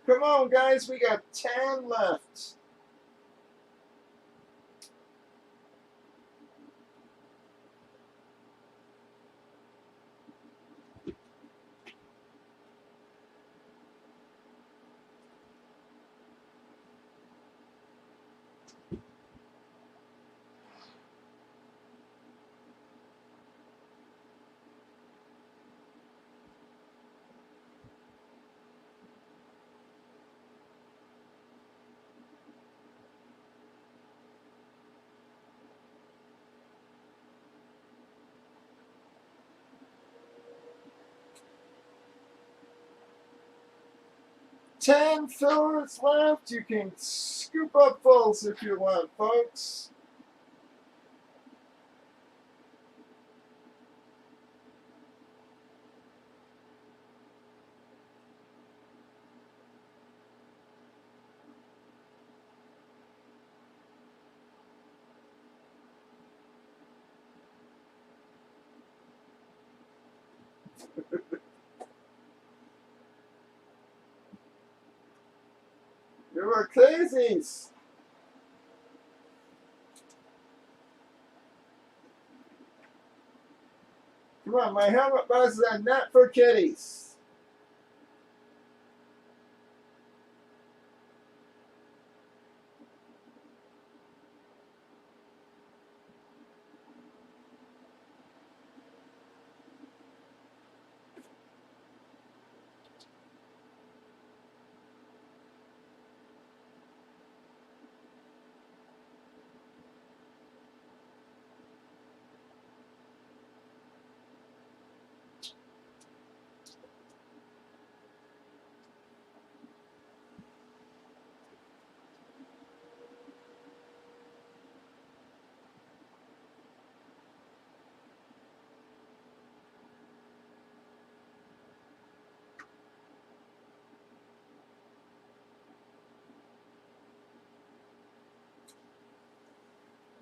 Come on, guys, we got 10 left. Ten fillers left. You can scoop up fulls if you want, folks. You were crazies. Come on, my helmet boxes are not for kitties.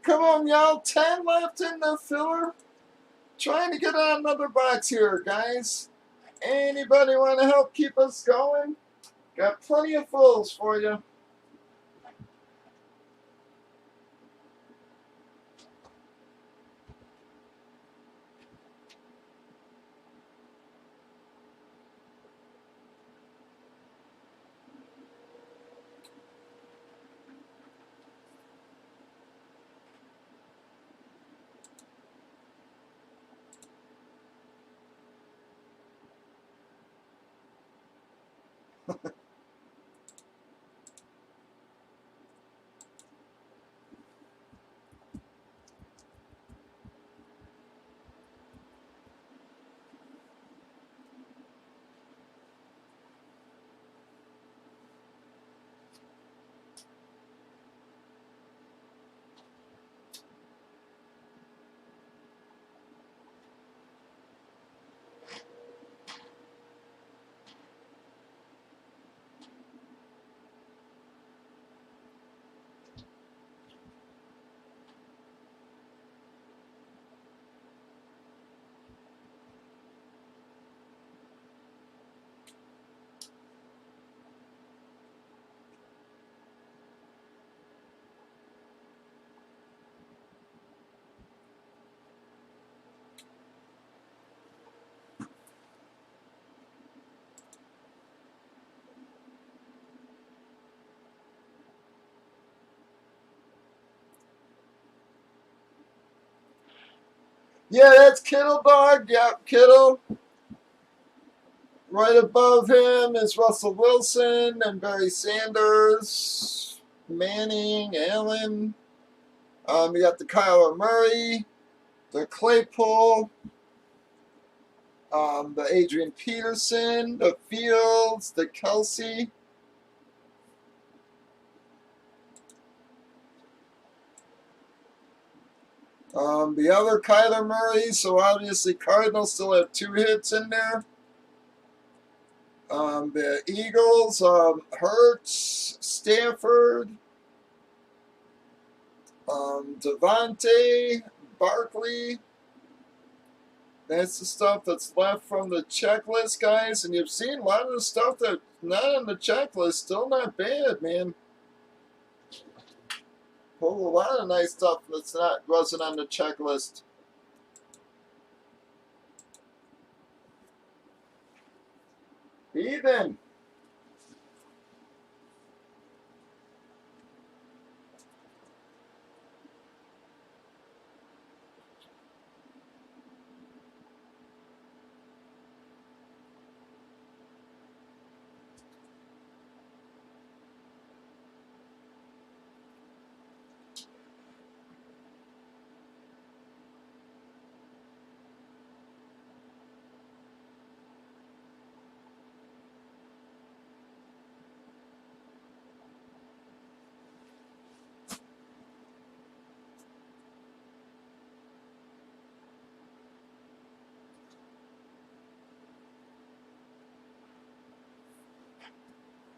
Come on, y'all. 10 left in the filler. Trying to get on another box here, guys. Anybody want to help keep us going? Got plenty of fulls for you. Yeah, that's Kittle Dog. Yep, Kittle. Right above him is Russell Wilson and Barry Sanders, Manning, Allen. You got the Kyler Murray, the Claypool, the Adrian Peterson, the Fields, the Kelsey. The other Kyler Murray, so obviously Cardinals still have 2 hits in there. The Eagles, Hurts, Stafford, Devontae, Barkley. That's the stuff that's left from the checklist, guys. And you've seen a lot of the stuff that's not on the checklist. Still not bad, man. Pulled a lot of nice stuff that's wasn't on the checklist. Ethan.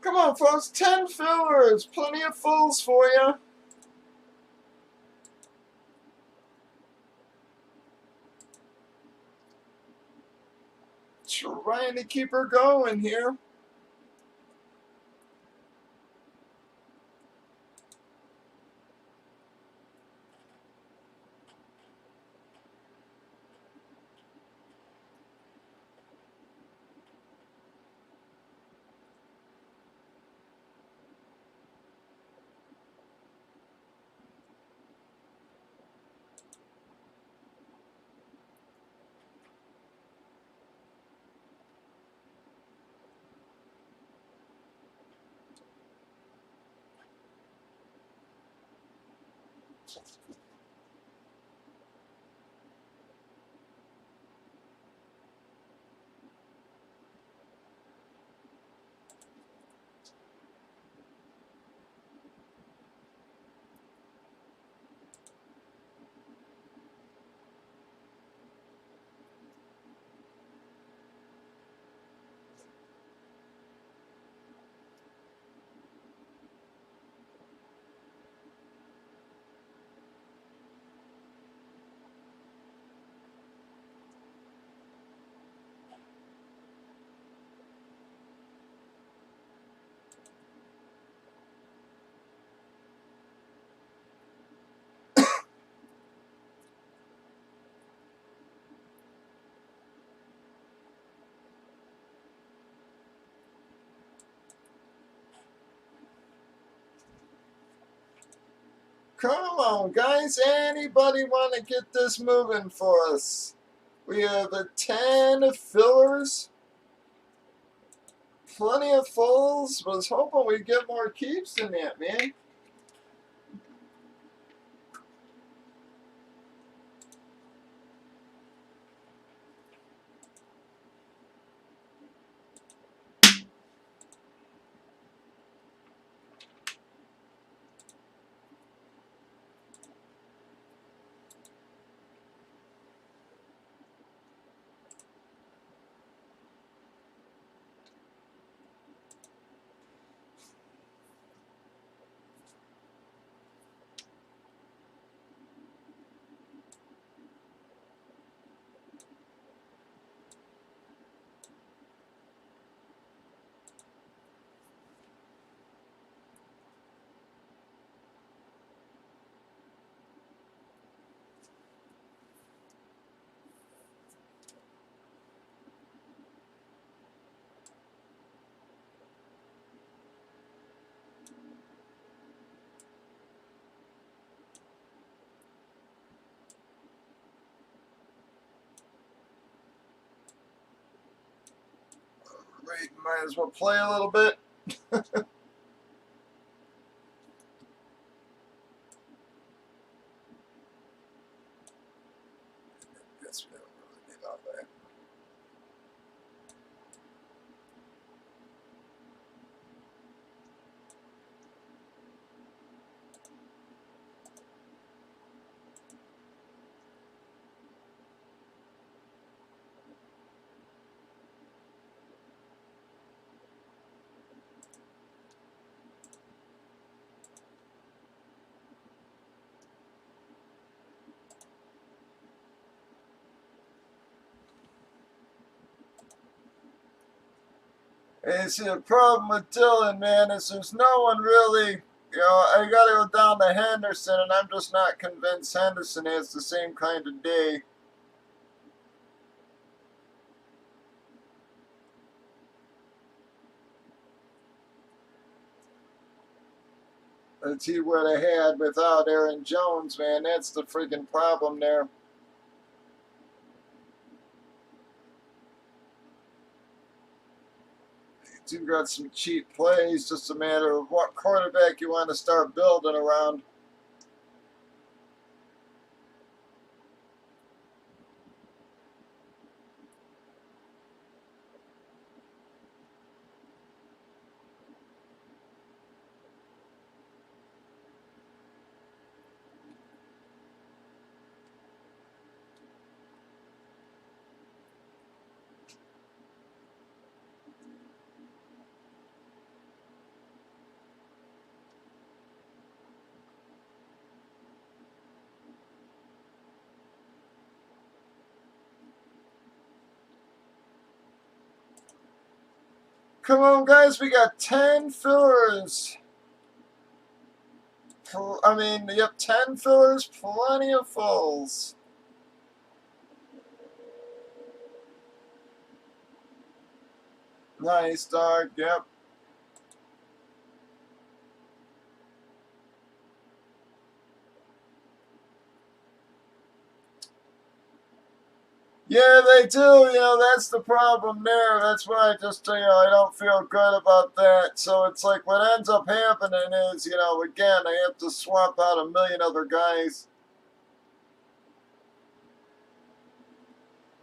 Come on, folks. 10 fillers. Plenty of fulls for you. Trying to keep her going here. Come on, guys. Anybody want to get this moving for us? We have a 10 fillers. Plenty of fulls. Was hoping we'd get more keeps in that, man. We might as well play a little bit. Guess we don't really need all that. And see, the problem with Dylan, man, is there's no one really, you know, I got to go down to Henderson, and I'm just not convinced Henderson has the same kind of day. That he would have had without Aaron Jones, man. That's the freaking problem there. You got some cheap plays, just a matter of what quarterback you want to start building around. Come on, guys, we got 10 fillers. I mean, yep, 10 fillers, plenty of fulls. Nice, dog, yep. Yeah, they do. You know, that's the problem there. That's why I just, you know, I don't feel good about that. So it's like what ends up happening is, you know, again, I have to swap out a million other guys.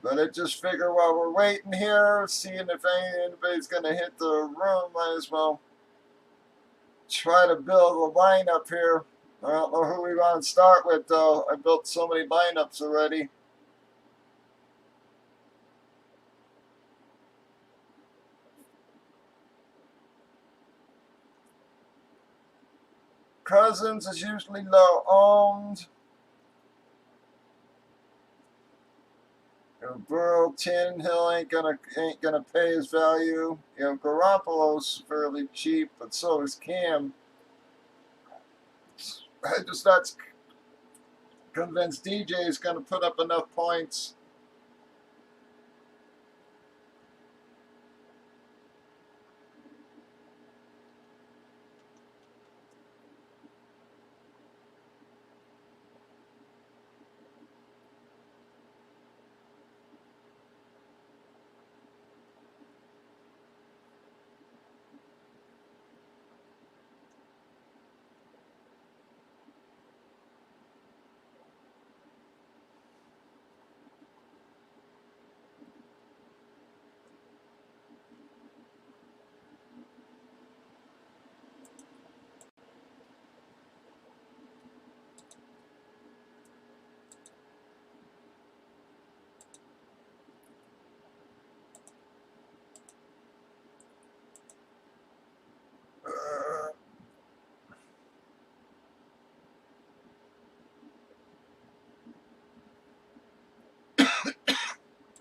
But I just figure while we're waiting here, seeing if anybody's going to hit the room, might as well try to build a lineup here. I don't know who we want to start with, though. I built so many lineups already. Cousins is usually low owned. You know, Burrow, Tannehill ain't gonna pay his value. You know, Garoppolo's fairly cheap, but so is Cam. I just not convinced DJ is gonna put up enough points.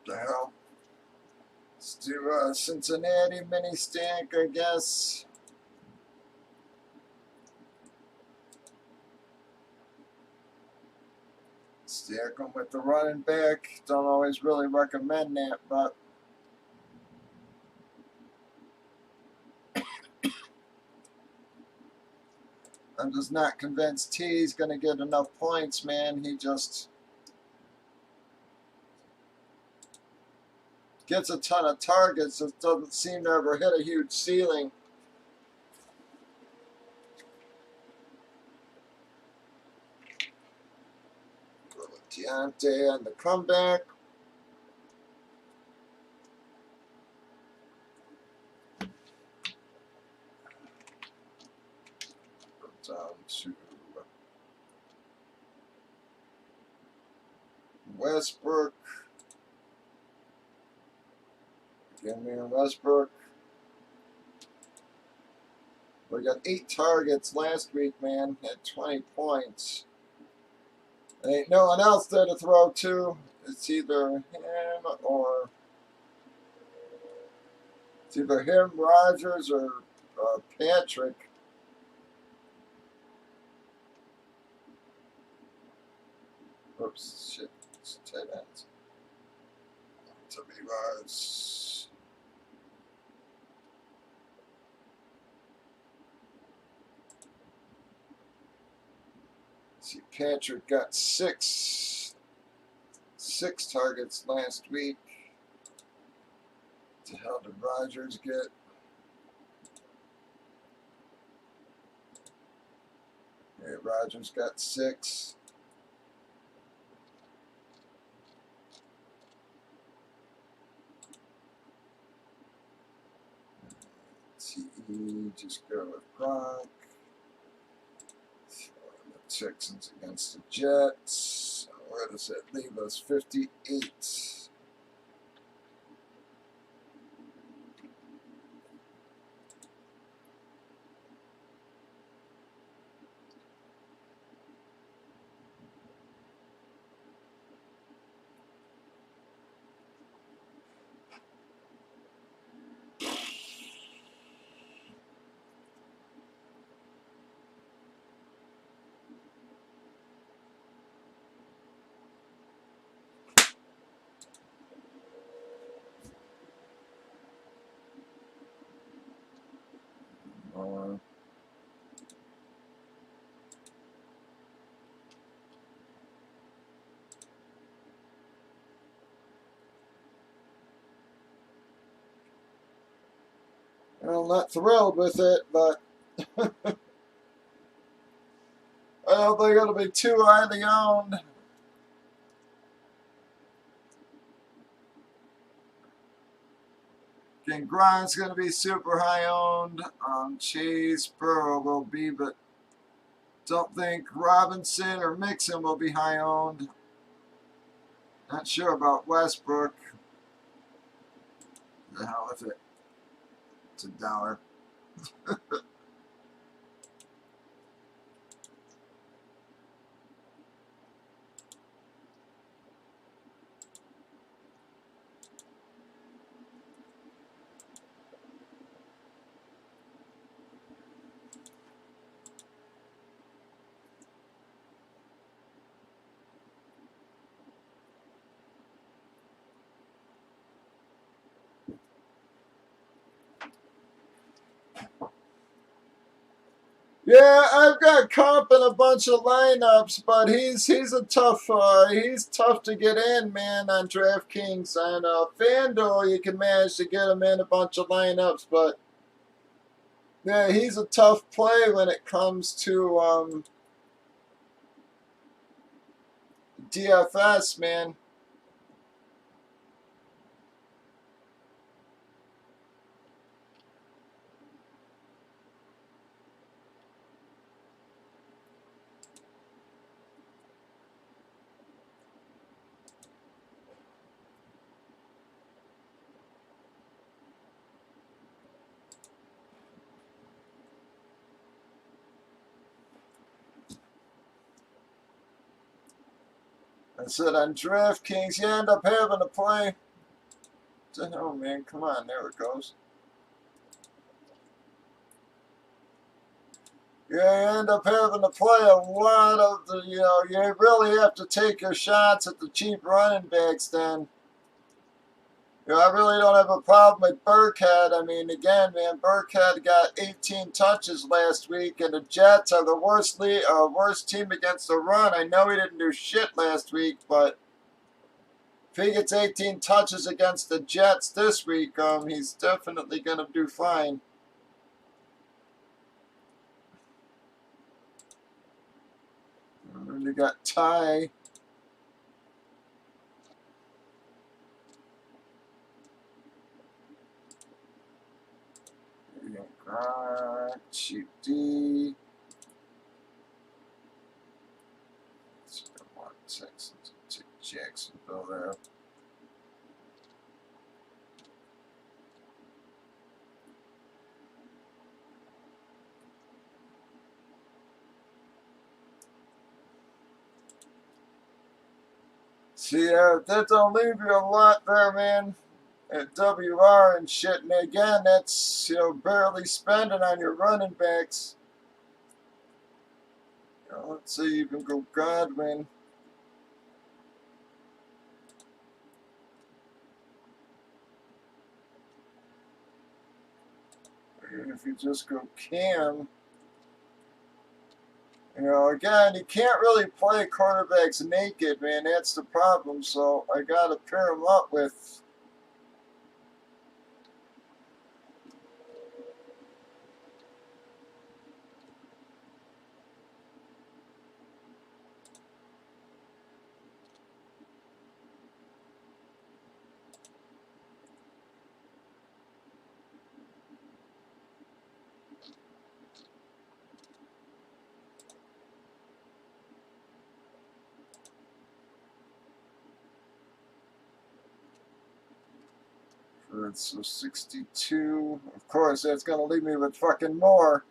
The hell? Let's do Cincinnati mini stack, I guess. Stack them with the running back. Don't always really recommend that, but I'm just not convinced T's going to get enough points, man. He just... gets a ton of targets. It doesn't seem to ever hit a huge ceiling. Deontay on the comeback. Down to Westbrook. Again, man, Westbrook. We got 8 targets last week, man, at 20 points. Ain't no one else there to throw to. It's either him or Rogers, or Patrick. Oops, shit. It's tight ends. To be Rogers. See, Patrick got six targets last week. What the hell did Rogers get? Yeah, Rogers got 6. Just go with Gronk. The Texans against the Jets. Where does that leave us? 58. I'm not thrilled with it, but I don't think it'll be too highly owned. Again, Gronk's going to be super high owned. Chase, Burrow will be, but don't think Robinson or Mixon will be high owned. Not sure about Westbrook. The hell with it. It's $1. Yeah, I've got Comp in a bunch of lineups, but he's tough to get in, man, on DraftKings. On FanDuel, you can manage to get him in a bunch of lineups, but yeah, he's a tough play when it comes to DFS, man. I said on DraftKings, you end up having to play. What the hell, man? Come on, there it goes. You end up having to play a lot of the, you really have to take your shots at the cheap running backs then. I really don't have a problem with Burkhead. I mean, again, man, Burkhead got 18 touches last week, and the Jets are the worst team against the run. I know he didn't do shit last week, but If he gets 18 touches against the Jets this week, he's definitely going to do fine. And you got Ty. Cheap D. Texans take Jacksonville there. See, that don't leave you a lot there, man. At WR and shit, and again, that's, you know, barely spending on your running backs. You know, let's say you can go Godwin. And if you just go Cam, you know, again, you can't really play quarterbacks naked, man. That's the problem. So I got to pair them up with. So 62. Of course, that's going to leave me with fucking more.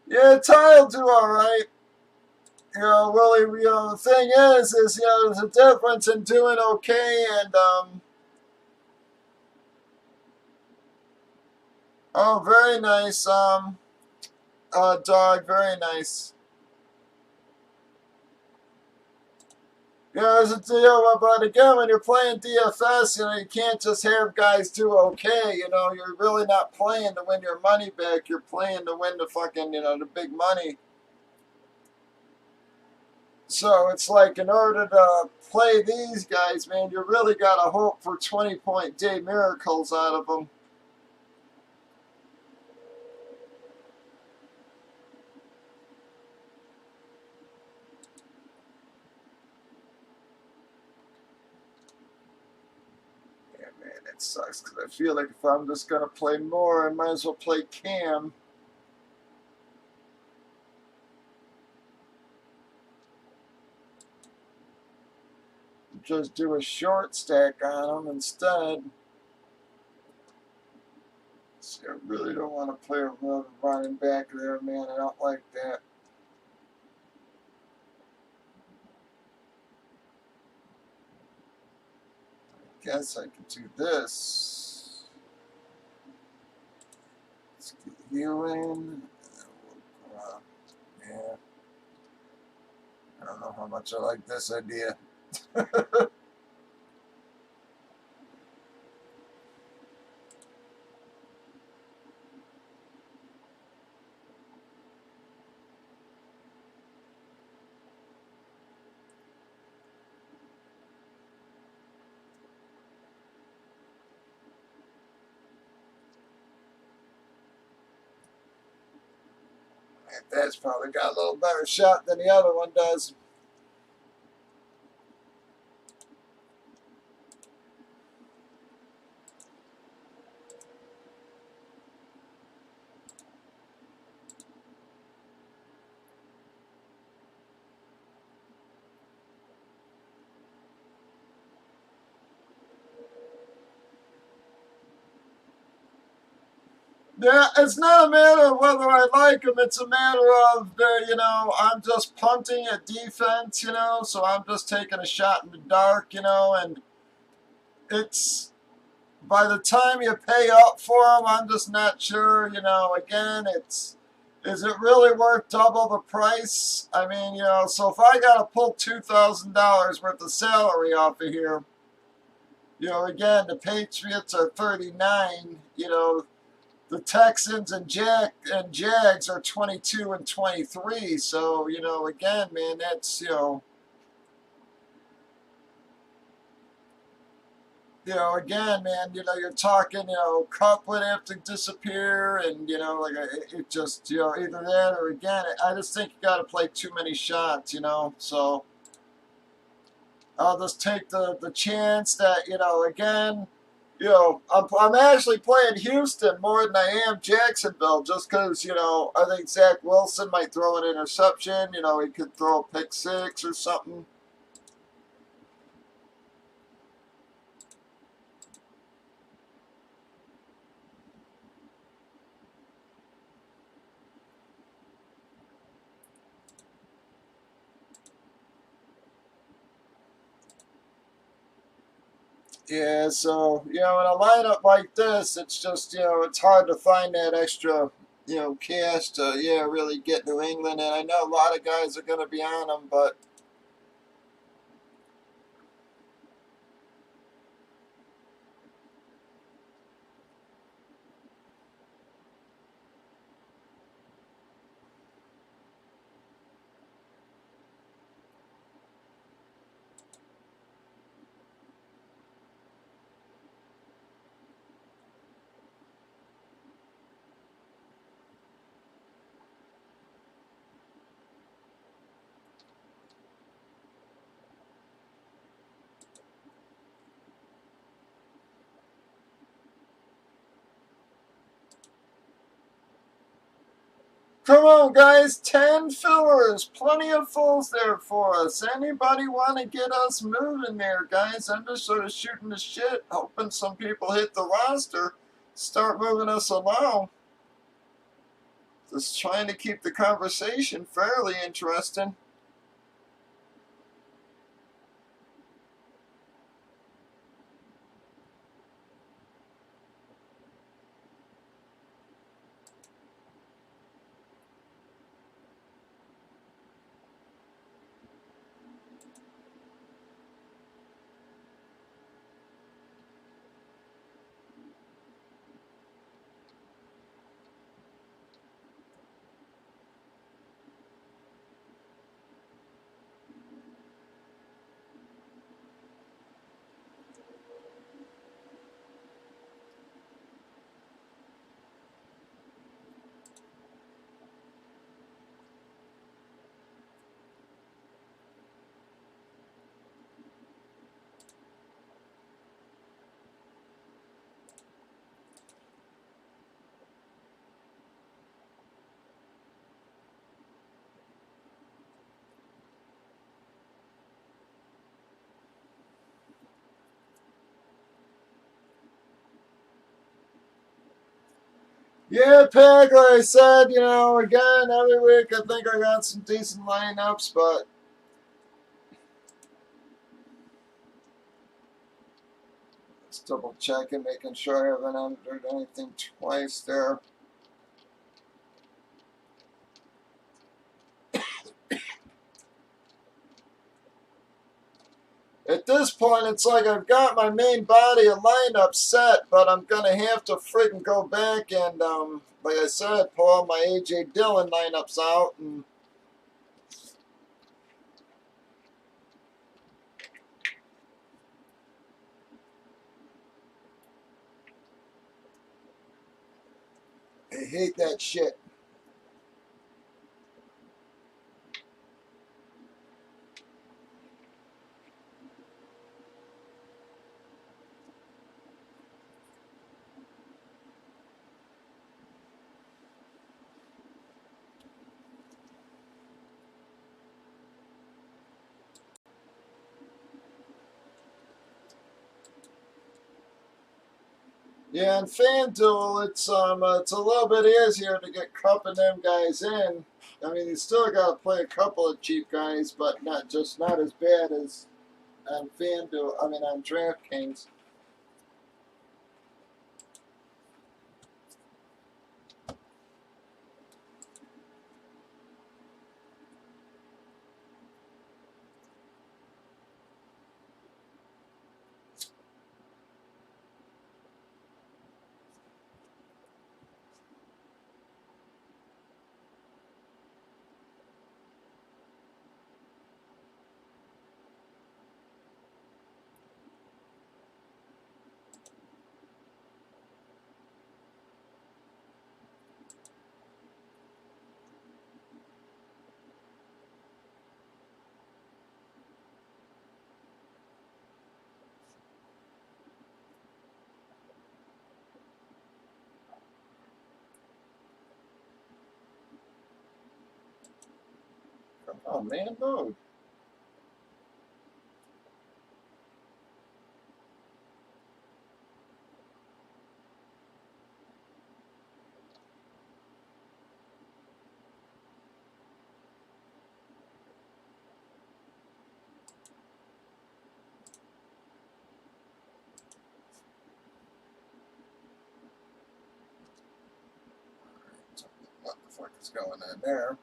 Yeah, Ty will do all right. You know, Willie, you know, the thing is, you know, there's a difference in doing okay and, oh, very nice, dog, very nice. Yeah, there's a deal, but again, when you're playing DFS, you know, you can't just have guys do okay. You know, you're really not playing to win your money back. You're playing to win the fucking, you know, the big money. So it's like, in order to play these guys, man, you really got to hope for 20-point day miracles out of them. Yeah, man, it sucks because I feel like if I'm just going to play more, I might as well play Cam. Just do a short stack on them instead. See, I really don't want to play a running back there, man. I don't like that. I guess I can do this. Let's get you in. Yeah. I don't know how much I like this idea. That's probably got a little better shot than the other one does. Yeah, it's not a matter of whether I like them. It's a matter of, you know, I'm just punting at defense, you know, so I'm just taking a shot in the dark, you know, and it's, by the time you pay up for them, I'm just not sure, you know, again, is it really worth double the price? I mean, you know, so if I got to pull $2,000 worth of salary off of here, you know, again, the Patriots are 39, you know, the Texans and Jags are 22 and 23. So, you know, again, man, that's, again, man, you're talking, Cup would have to disappear, and, like, it just, either that or, again, I just think you got to play too many shots, so I'll just take the chance that, again, I'm actually playing Houston more than I am Jacksonville, just because, I think Zach Wilson might throw an interception, he could throw a pick six or something. Yeah, so, in a lineup like this, it's just, it's hard to find that extra, cash to, really get New England. And I know a lot of guys are going to be on them, but come on, guys, 10 fillers, plenty of fulls there for us. Anybody want to get us moving there, guys? I'm just sort of shooting the shit, hoping some people hit the roster, start moving us along. Just trying to keep the conversation fairly interesting. Yeah, Peg, like I said, again, every week I think I got some decent lineups, but just double checking, making sure I haven't entered anything twice there. At this point, it's like I've got my main body of lineup set, but I'm going to have to freaking go back and, like I said, pull all my A.J. Dillon lineups out. And I hate that shit. Yeah, in FanDuel, it's a little bit easier to get Cup and them guys in. I mean, you still got to play a couple of cheap guys, but not as bad as on FanDuel. I mean, on DraftKings. Oh, man, mode. What the fuck is going on there?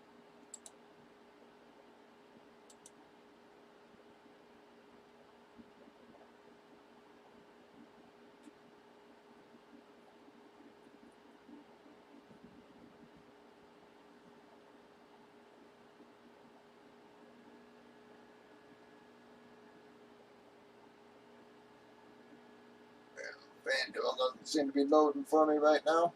FanDuel doesn't seem to be loading for me right now.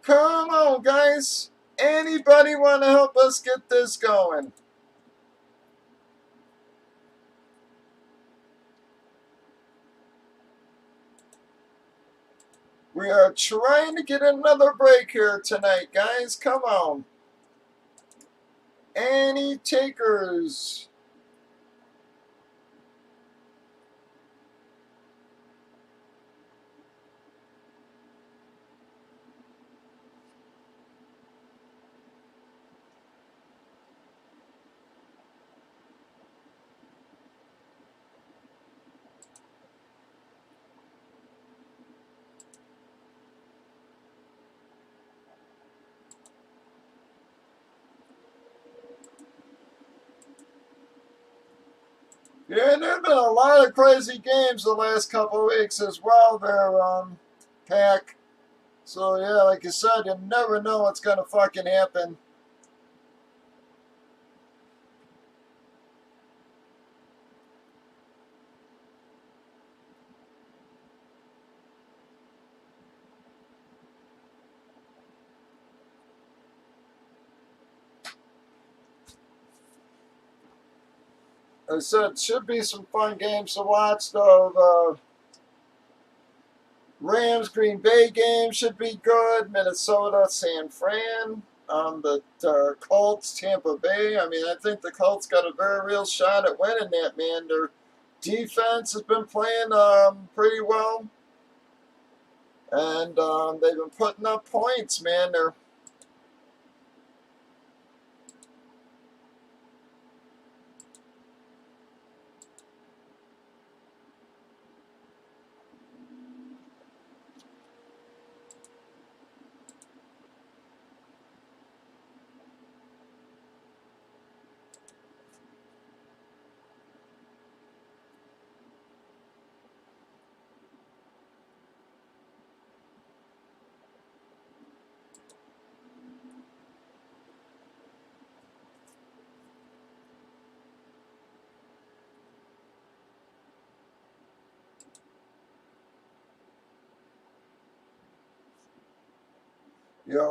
Come on, guys. Anybody want to help us get this going? We are trying to get another break here tonight, guys. Come on. Any takers? Yeah, there have been a lot of crazy games the last couple of weeks as well there, Pack. So, yeah, like I said, you never know what's going to fucking happen. Like I said, should be some fun games to watch, though. Rams Green Bay game should be good. Minnesota San Fran. The Colts Tampa Bay. I mean, I think the Colts got a very real shot at winning that, man. Their defense has been playing pretty well, and they've been putting up points, man. They're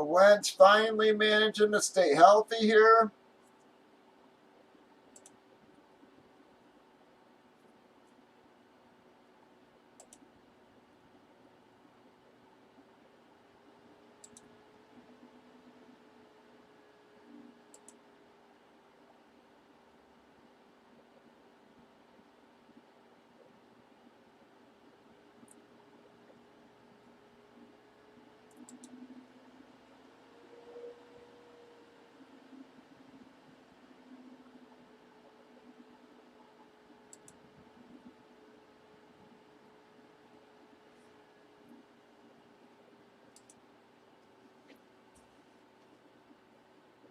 Wentz finally managing to stay healthy here.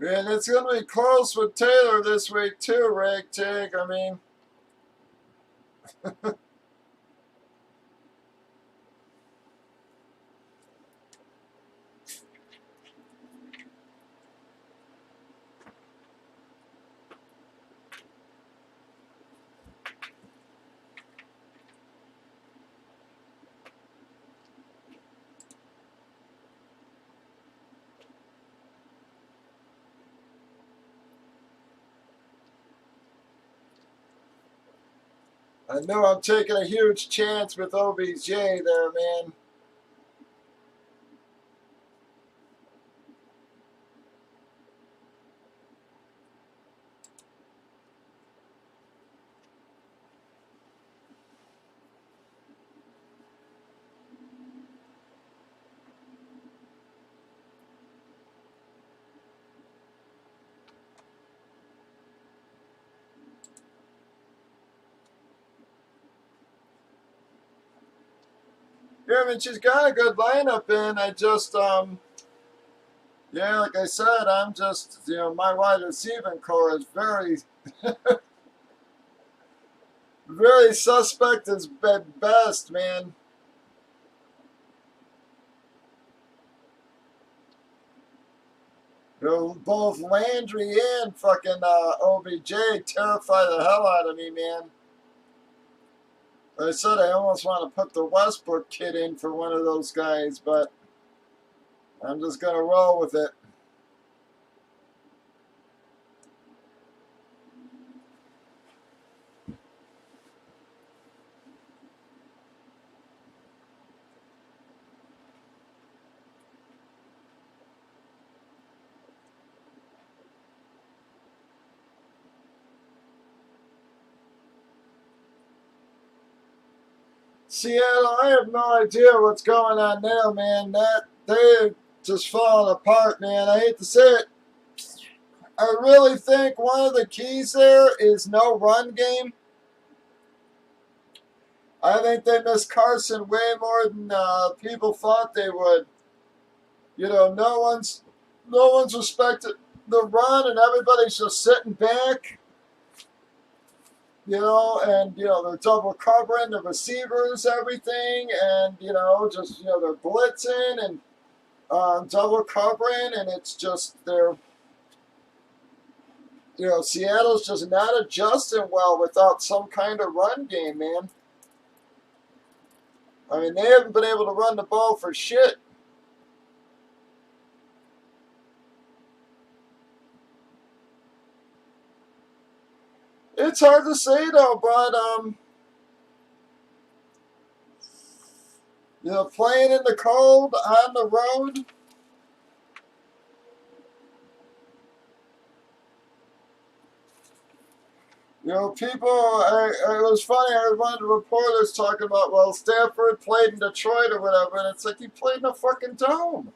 And it's going to be close with Taylor this week, too, Ragtag. I mean, I know I'm taking a huge chance with OBJ there, man. Yeah, I mean, she's got a good lineup in. I just, yeah, like I said, I'm just, my wide receiving core is very, very suspect at best, man. Both Landry and fucking OBJ terrify the hell out of me, man. Like I said, I almost want to put the Westbrook kid in for one of those guys, but I'm just going to roll with it. Seattle, I have no idea what's going on there, man. They're just falling apart, man. I hate to say it. I really think one of the keys there is no run game. I think they miss Carson way more than people thought they would. No one's respected the run, and everybody's just sitting back. And they're double covering the receivers, everything, and just they're blitzing and double covering, and it's just Seattle's just not adjusting well without some kind of run game, man. I mean, they haven't been able to run the ball for shit. It's hard to say though, but playing in the cold on the road. It was funny. I heard one of the reporters talking about, well, Stafford played in Detroit or whatever, and it's like he played in a fucking dome.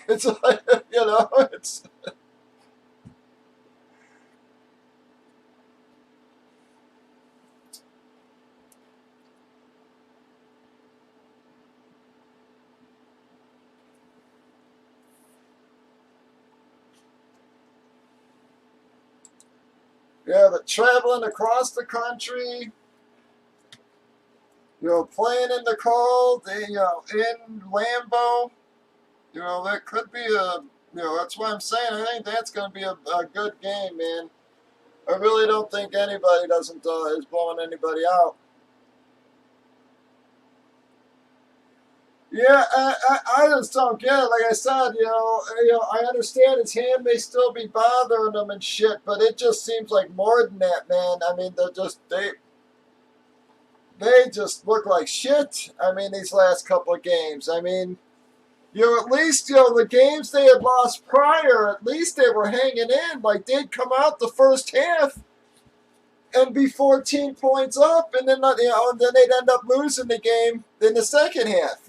It's like, it's. Yeah, but traveling across the country, playing in the cold, in Lambeau, that could be that's what I'm saying. I think that's going to be a good game, man. I really don't think anybody is blowing anybody out. Yeah, I just don't get it. Like I said, I understand his hand may still be bothering him and shit, but it just seems like more than that, man. I mean, they just look like shit. I mean, these last couple of games. I mean, at least the games they had lost prior, at least they were hanging in. Like they'd come out the first half and be 14 points up, and then they'd end up losing the game in the second half.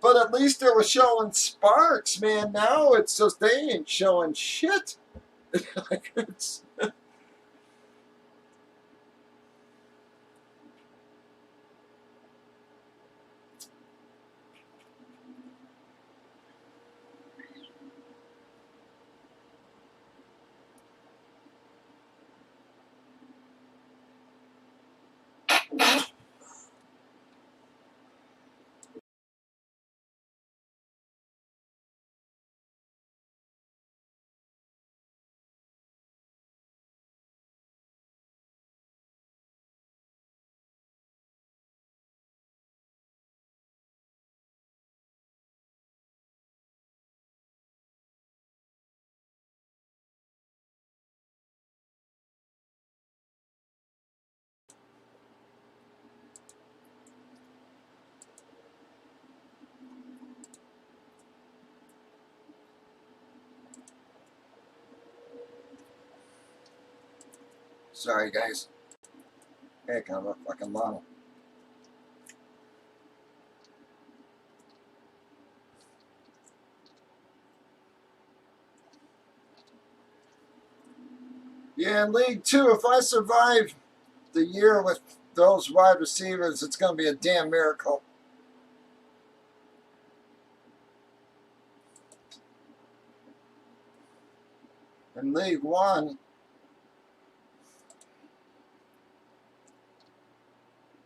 But at least they were showing sparks, man. Now it's just they ain't showing shit. Sorry, guys. Heck, I'm a fucking model. Yeah, in League Two, if I survive the year with those wide receivers, it's going to be a damn miracle. In League One,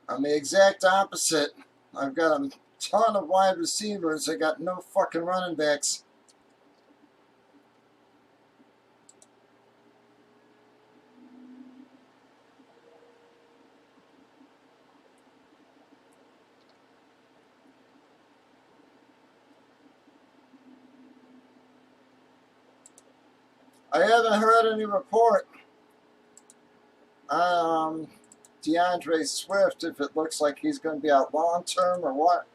I'm the exact opposite. I've got a ton of wide receivers. I got no fucking running backs. I haven't heard any report on DeAndre Swift, if it looks like he's going to be out long term or what.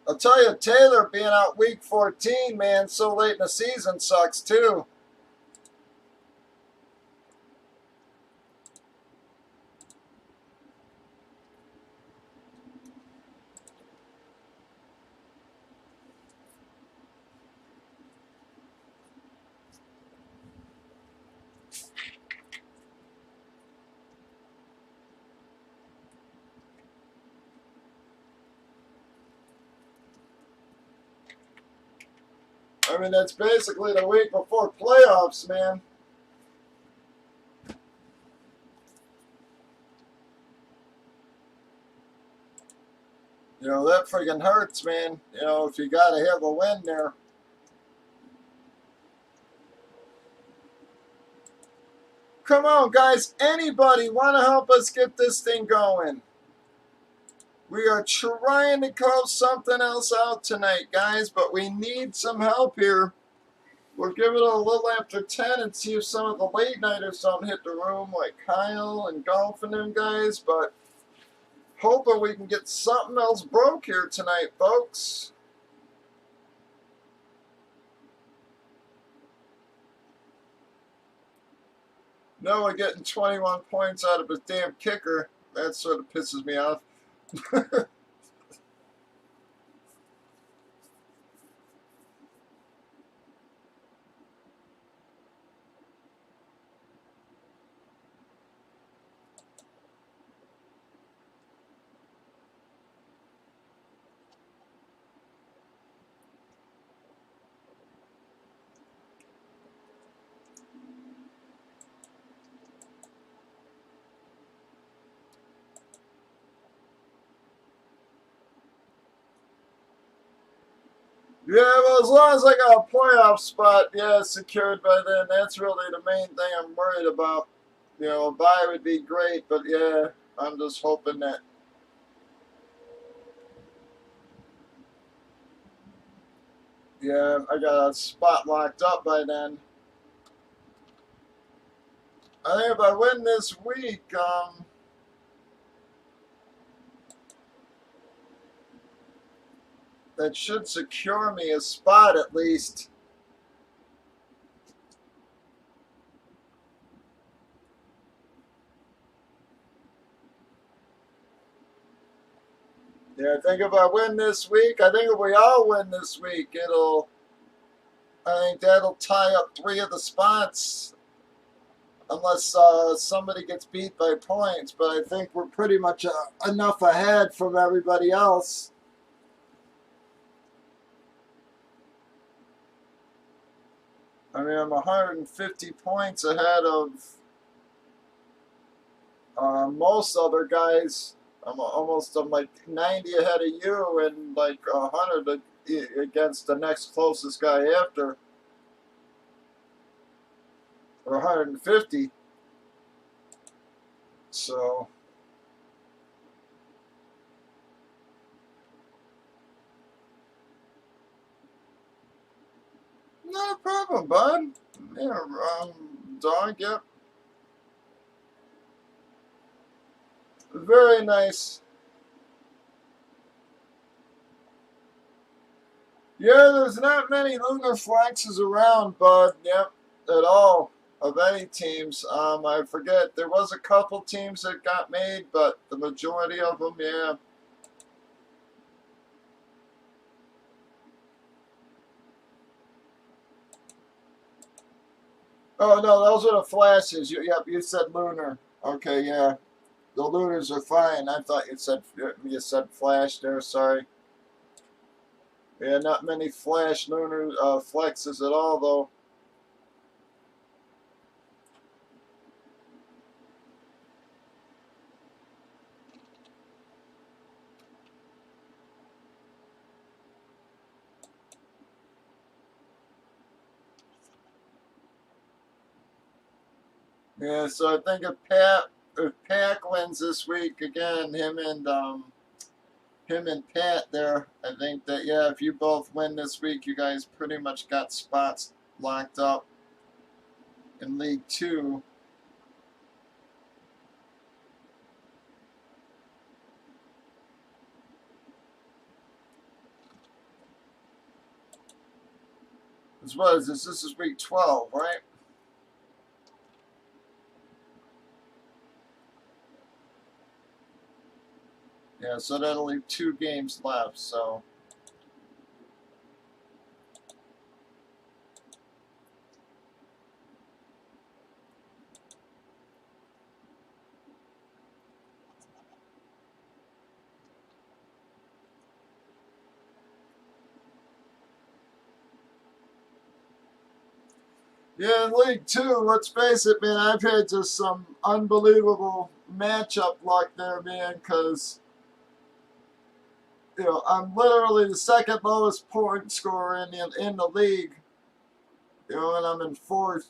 I'll tell you, Taylor being out week 14, man, so late in the season sucks too. I mean, that's basically the week before playoffs, man. You know, that friggin' hurts, man. You know, if you got to have a win there. Come on, guys. Anybody want to help us get this thing going? We are trying to close something else out tonight, guys, but we need some help here. We'll give it a little after 10 and see if some of the late nighters don't hit the room, like Kyle and Golf and them guys, but hoping we can get something else broke here tonight, folks. Noah getting 21 points out of his damn kicker. That sort of pisses me off. Yeah, well, as long as I got a playoff spot, yeah, secured by then, that's really the main thing I'm worried about. You know, a bye would be great, but yeah, I'm just hoping that. Yeah, I got a spot locked up by then. I think if I win this week, that should secure me a spot at least. Yeah, I think if I win this week, I think if we all win this week, I think that'll tie up 3 of the spots, unless somebody gets beat by points. But I think we're pretty much enough ahead from everybody else. I mean, I'm 150 points ahead of most other guys. I'm like 90 ahead of you and like 100 against the next closest guy after. or 150. So, not a problem, bud. Yeah, dog, yep. Very nice. Yeah, there's not many lunar flaxes around, bud. Yep, at all of any teams. I forget there was a couple teams that got made, but the majority of them, yeah. Oh no, those are the flashes. Yep, you said lunar. Okay, yeah, the lunars are fine. I thought you said flash there. Sorry. Yeah, not many flash lunar flexes at all, though. Yeah, so I think if Pack wins this week again, him and Pat there, I think that yeah, if you both win this week, you guys pretty much got spots locked up in League Two. As well as this is week 12, right? Yeah, so that'll leave 2 games left. So yeah, in League Two, let's face it, man, I've had just some unbelievable matchup luck there, man, because I'm literally the second lowest point scorer in the league, and I'm in fourth.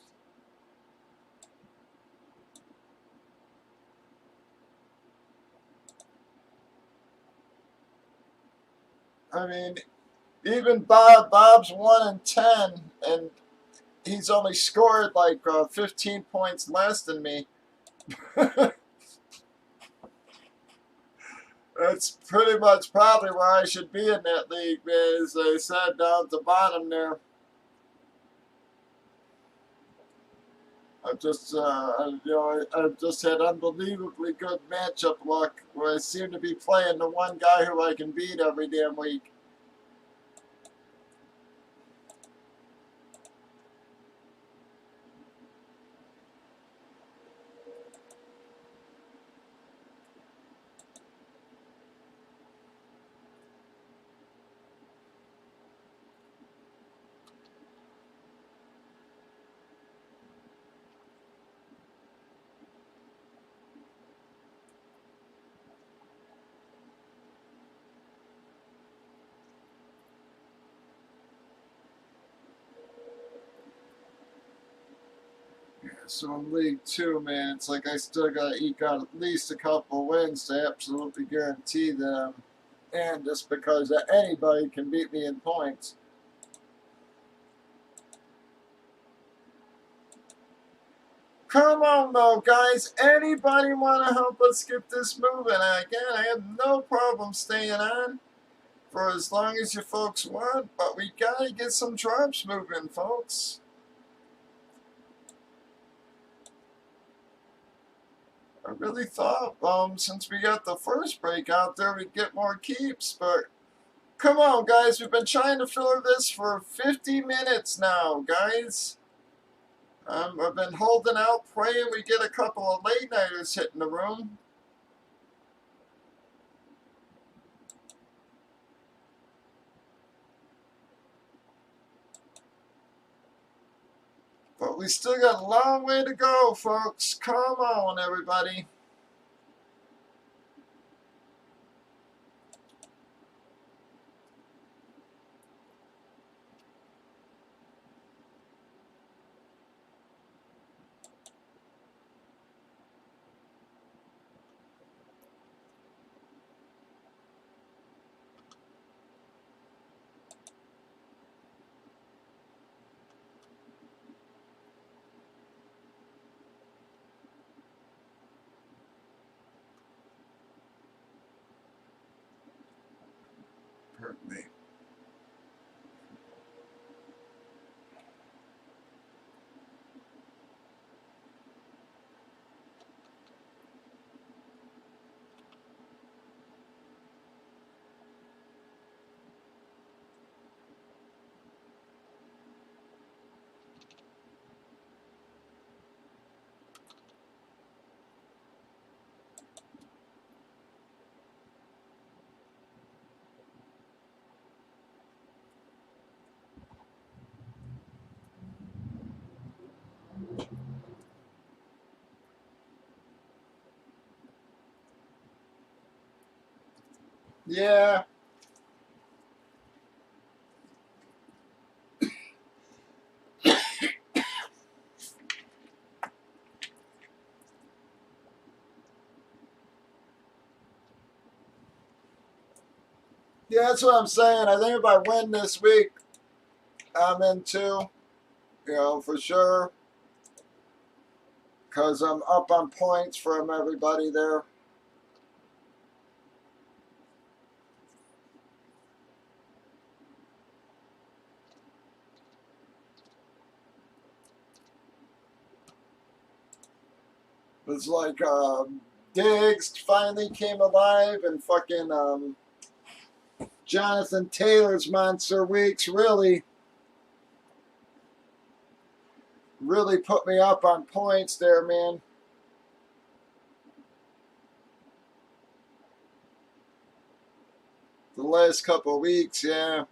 I mean, even Bob's 1-10, and he's only scored like 15 points less than me. That's pretty much probably where I should be in that league, man. As I said down at the bottom there. I've just had unbelievably good matchup luck where I seem to be playing the one guy who I can beat every damn week. So in League Two, man, it's like I still got to eke out at least a couple wins to absolutely guarantee them. And just because anybody can beat me in points. Come on, though, guys. Anybody want to help us get this moving? Again, I have no problem staying on for as long as you folks want, but we got to get some drops moving, folks. I really thought, since we got the first break out there, we'd get more keeps, but come on, guys. We've been trying to fill this for 50 minutes now, guys. I've been holding out, praying we get a couple of late-nighters hitting the room. But we still got a long way to go, folks. Come on, everybody. Yeah. Yeah, that's what I'm saying. I think if I win this week, I'm into, for sure. Because I'm up on points from everybody there. It's like Diggs finally came alive, and fucking Jonathan Taylor's monster weeks really put me up on points there, man. The last couple of weeks, yeah.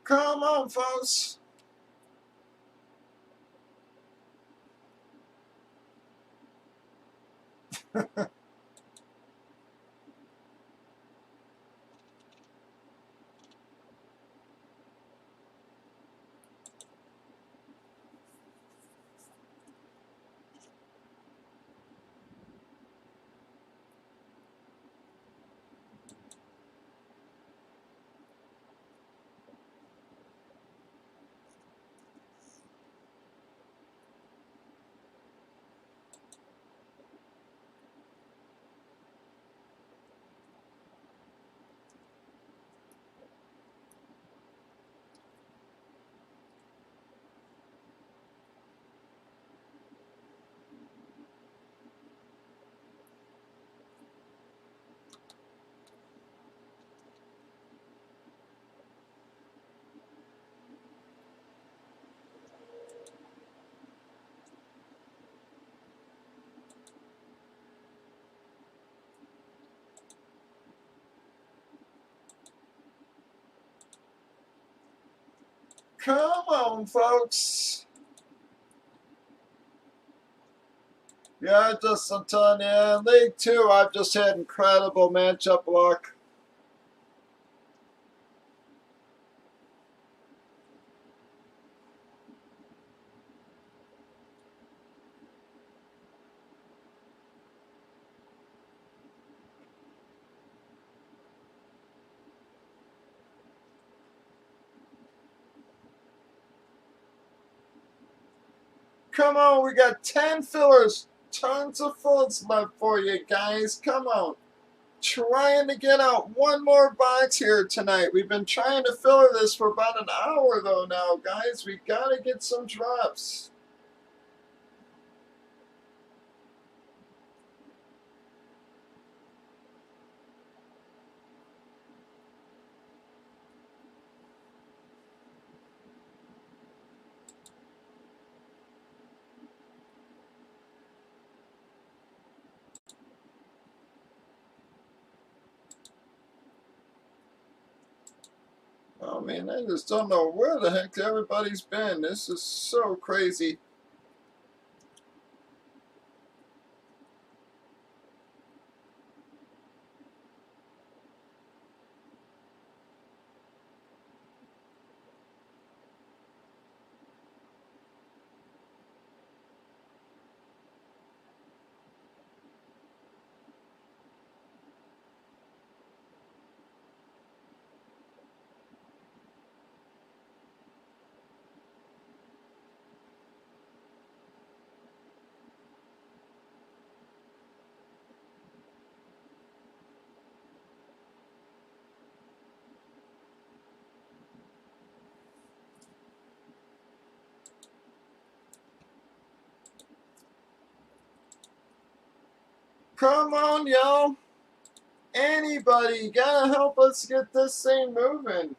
Come on, folks. Come on, folks. Yeah, I'm telling you, in League 2, I've just had incredible matchup luck. Come on, we got 10 fillers. Tons of fills left for you guys. Come on. Trying to get out one more box here tonight. We've been trying to filler this for about an hour though now, guys. We gotta get some drops. Oh man, I just don't know where the heck everybody's been. This is so crazy. Come on, y'all. Anybody gotta help us get this thing moving.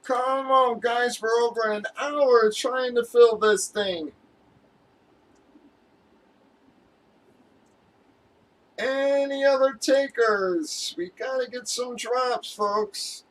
Come on, guys, we're over an hour trying to fill this thing. Any other takers? We gotta get some drops, folks.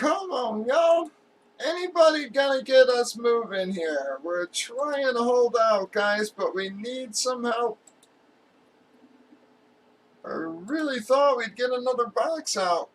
Come on, y'all. Anybody gonna get us moving here? We're trying to hold out, guys, but we need some help. I really thought we'd get another box out.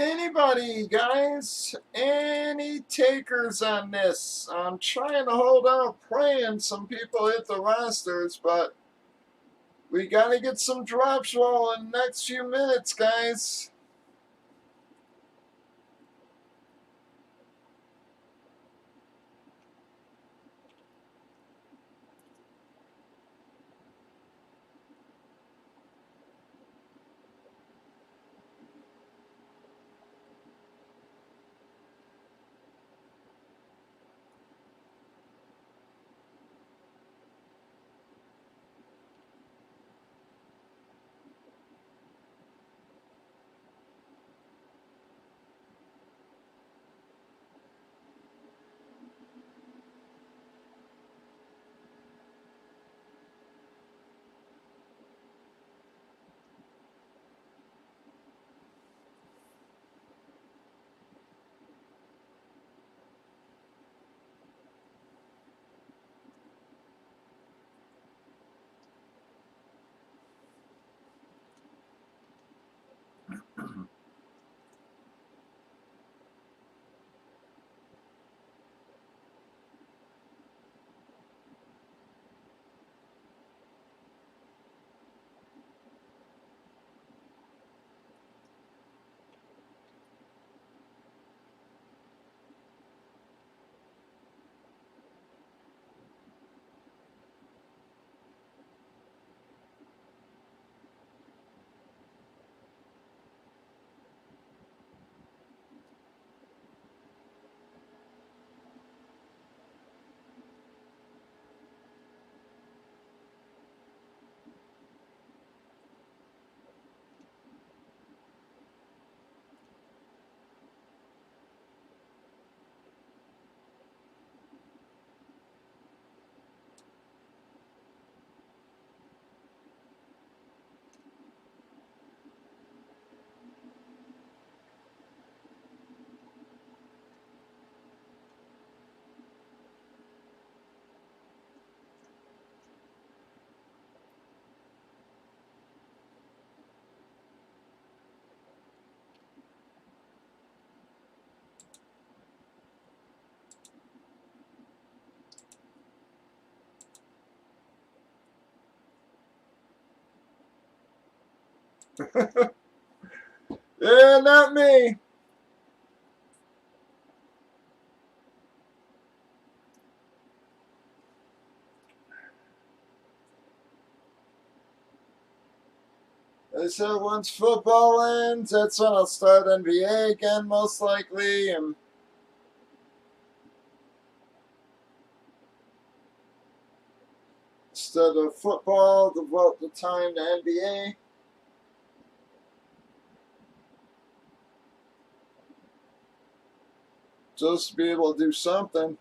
Anybody, guys? Any takers on this? I'm trying to hold out, praying some people hit the rosters, but we gotta get some drops rolling next few minutes, guys. Yeah, not me. I said once football ends, that's when I'll start NBA again, most likely, and instead of football, devote the time to NBA. Just to be able to do something.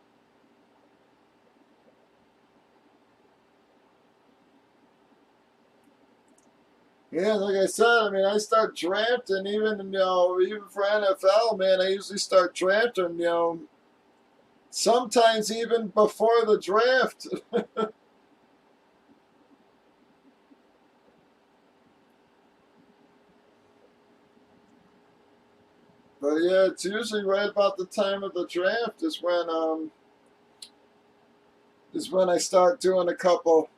Yeah, like I said, I mean, I start drafting even, even for NFL, man, I usually start drafting, sometimes even before the draft. But yeah, it's usually right about the time of the draft is when I start doing a couple.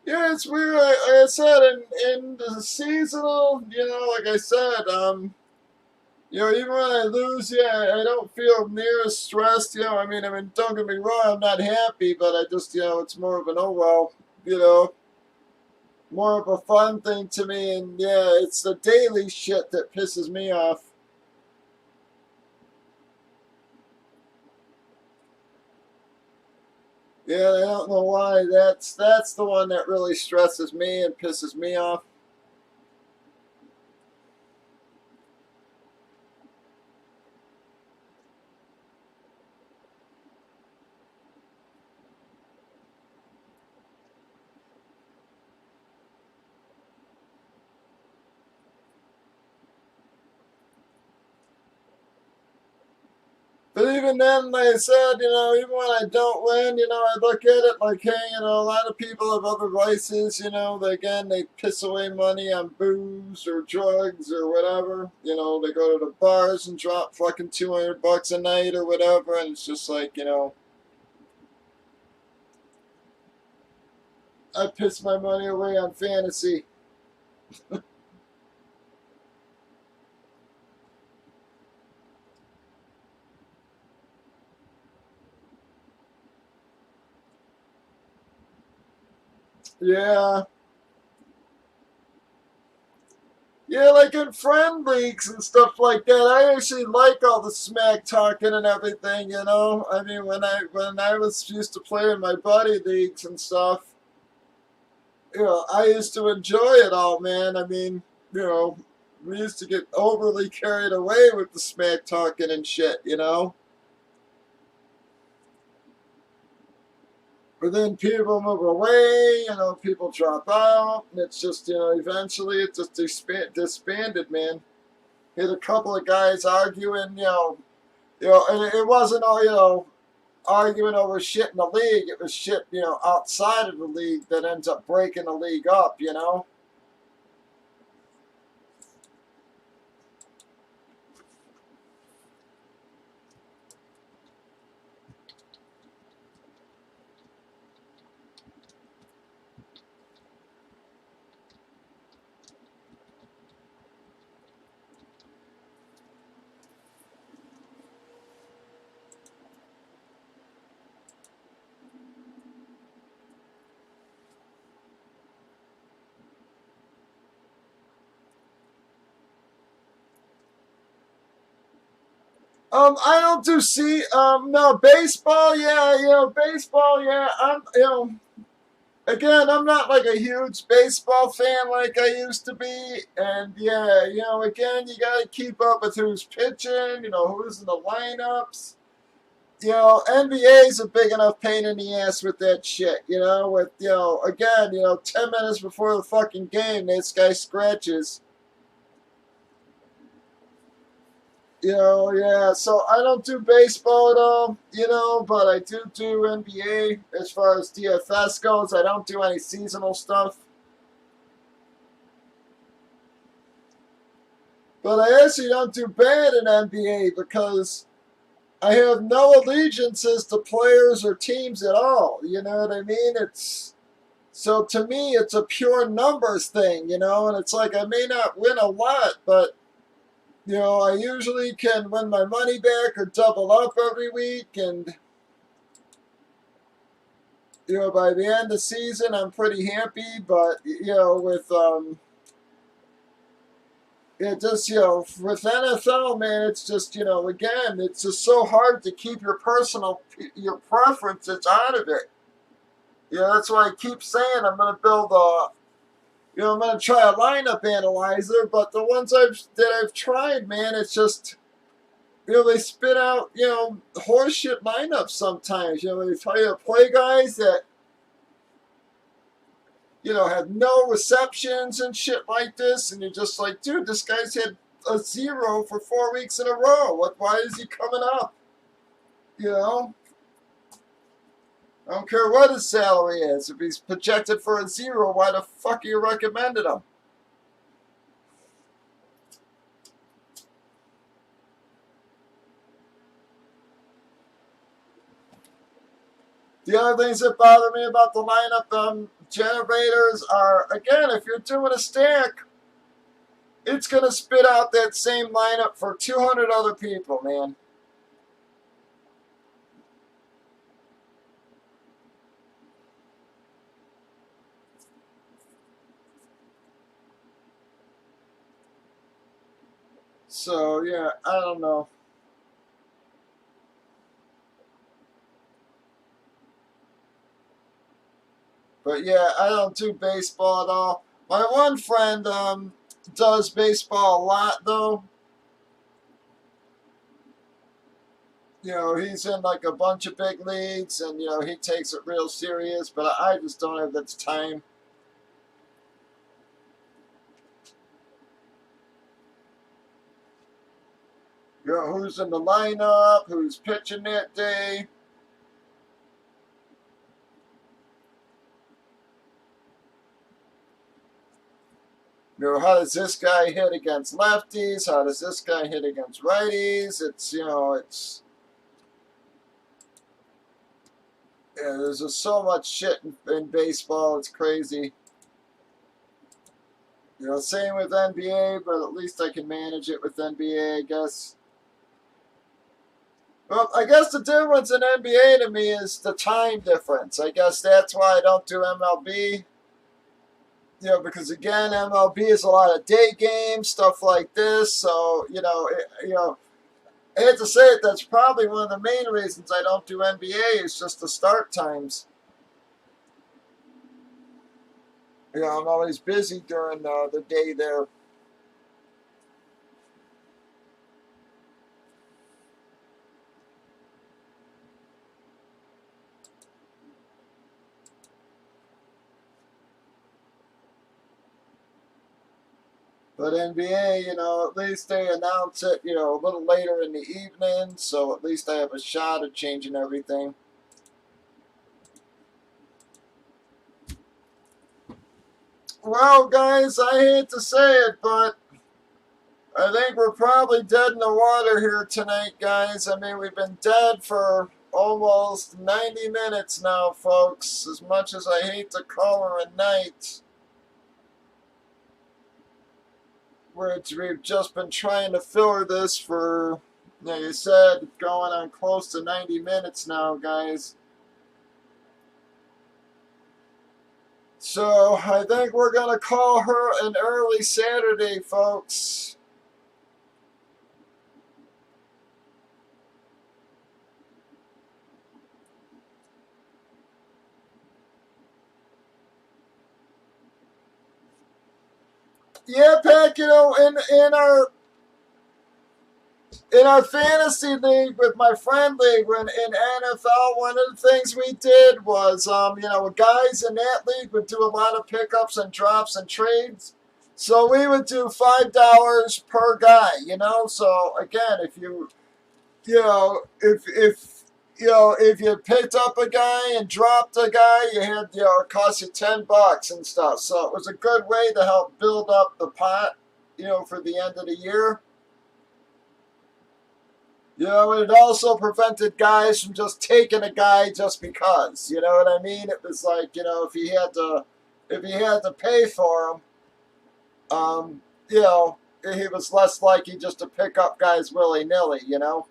Yeah, it's weird. Like I said, in the seasonal, like I said, even when I lose, yeah, I don't feel near as stressed. I mean, don't get me wrong, I'm not happy, but I just, it's more of an oh well, you know, more of a fun thing to me. And yeah, it's the daily shit that pisses me off. Yeah, I don't know why. That's the one that really stresses me and pisses me off. even then, like I said, even when I don't win, I look at it like, hey, a lot of people have other vices, they piss away money on booze or drugs or whatever. They go to the bars and drop fucking $200 a night or whatever, and it's just like, I piss my money away on fantasy. Yeah. Yeah, like in friend leagues and stuff like that. I actually like all the smack talking and everything. I mean, when I was used to play in my buddy leagues and stuff, I used to enjoy it all, man. I mean, you know, we used to get overly carried away with the smack talking and shit. But then people move away, people drop out, and it's just, eventually it just disbanded, man. Hit a couple of guys arguing, and it wasn't all, arguing over shit in the league. It was shit, outside of the league that ends up breaking the league up. I don't do no baseball. Yeah, baseball. Yeah, again, I'm not like a huge baseball fan like I used to be, and yeah, again, you got to keep up with who's pitching, who's in the lineups. NBA is a big enough pain in the ass with that shit. With again, 10 minutes before the fucking game, this guy scratches. Yeah, so I don't do baseball at all, but I do NBA as far as DFS goes. I don't do any seasonal stuff. But I actually don't do bad in NBA because I have no allegiances to players or teams at all. You know what I mean? So to me, it's a pure numbers thing, and it's like I may not win a lot, but I usually can win my money back or double up every week. And, by the end of the season, I'm pretty happy. But, with, it just, with NFL, man, it's just, again, it's just so hard to keep your preferences out of it. That's why I keep saying I'm going to build I'm going to try a lineup analyzer. But the ones that I've tried, man, it's just, they spit out, horseshit lineups sometimes. They tell you to play guys that, have no receptions and shit like this, and you're just like, dude, this guy's had a 0 for 4 weeks in a row. Why is he coming up? I don't care what his salary is. If he's projected for a 0, why the fuck are you recommending him? The other things that bother me about the lineup generators are, again, if you're doing a stack, it's going to spit out that same lineup for 200 other people, man. So, yeah, I don't know. But yeah, I don't do baseball at all. My one friend does baseball a lot, though. He's in like a bunch of big leagues, and he takes it real serious. But I just don't have that time. You know, who's in the lineup, who's pitching that day. You know, how does this guy hit against lefties? How does this guy hit against righties? It's, you know, it's, yeah, there's just so much shit in baseball. It's crazy. You know, same with NBA, but at least I can manage it with NBA, I guess. Well, I guess the difference in NBA to me is the time difference. I guess that's why I don't do MLB. You know, because again, MLB is a lot of day games, stuff like this. So, I hate to say it, that's probably one of the main reasons I don't do NBA is just the start times. You know, I'm always busy during the day there. But NBA, you know, at least they announce it, you know, a little later in the evening, so at least I have a shot at changing everything. Well, guys, I hate to say it, but I think we're probably dead in the water here tonight, guys. I mean, we've been dead for almost 90 minutes now, folks, as much as I hate to call her a night. We've just been trying to filler this for, like I said, going on close to 90 minutes now, guys. So I think we're going to call her an early Saturday, folks. Yeah, Pack, you know, in our fantasy league with my friend league in NFL, one of the things we did was, you know, guys in that league would do a lot of pickups and drops and trades. So we would do $5 per guy, you know. So again, if you know, if you picked up a guy and dropped a guy, you had, you know, it cost you $10 and stuff. So it was a good way to help build up the pot, you know, for the end of the year. You know, it also prevented guys from just taking a guy just because. You know what I mean? It was like, you know, if he had to pay for him, you know, he was less likely just to pick up guys willy nilly. You know.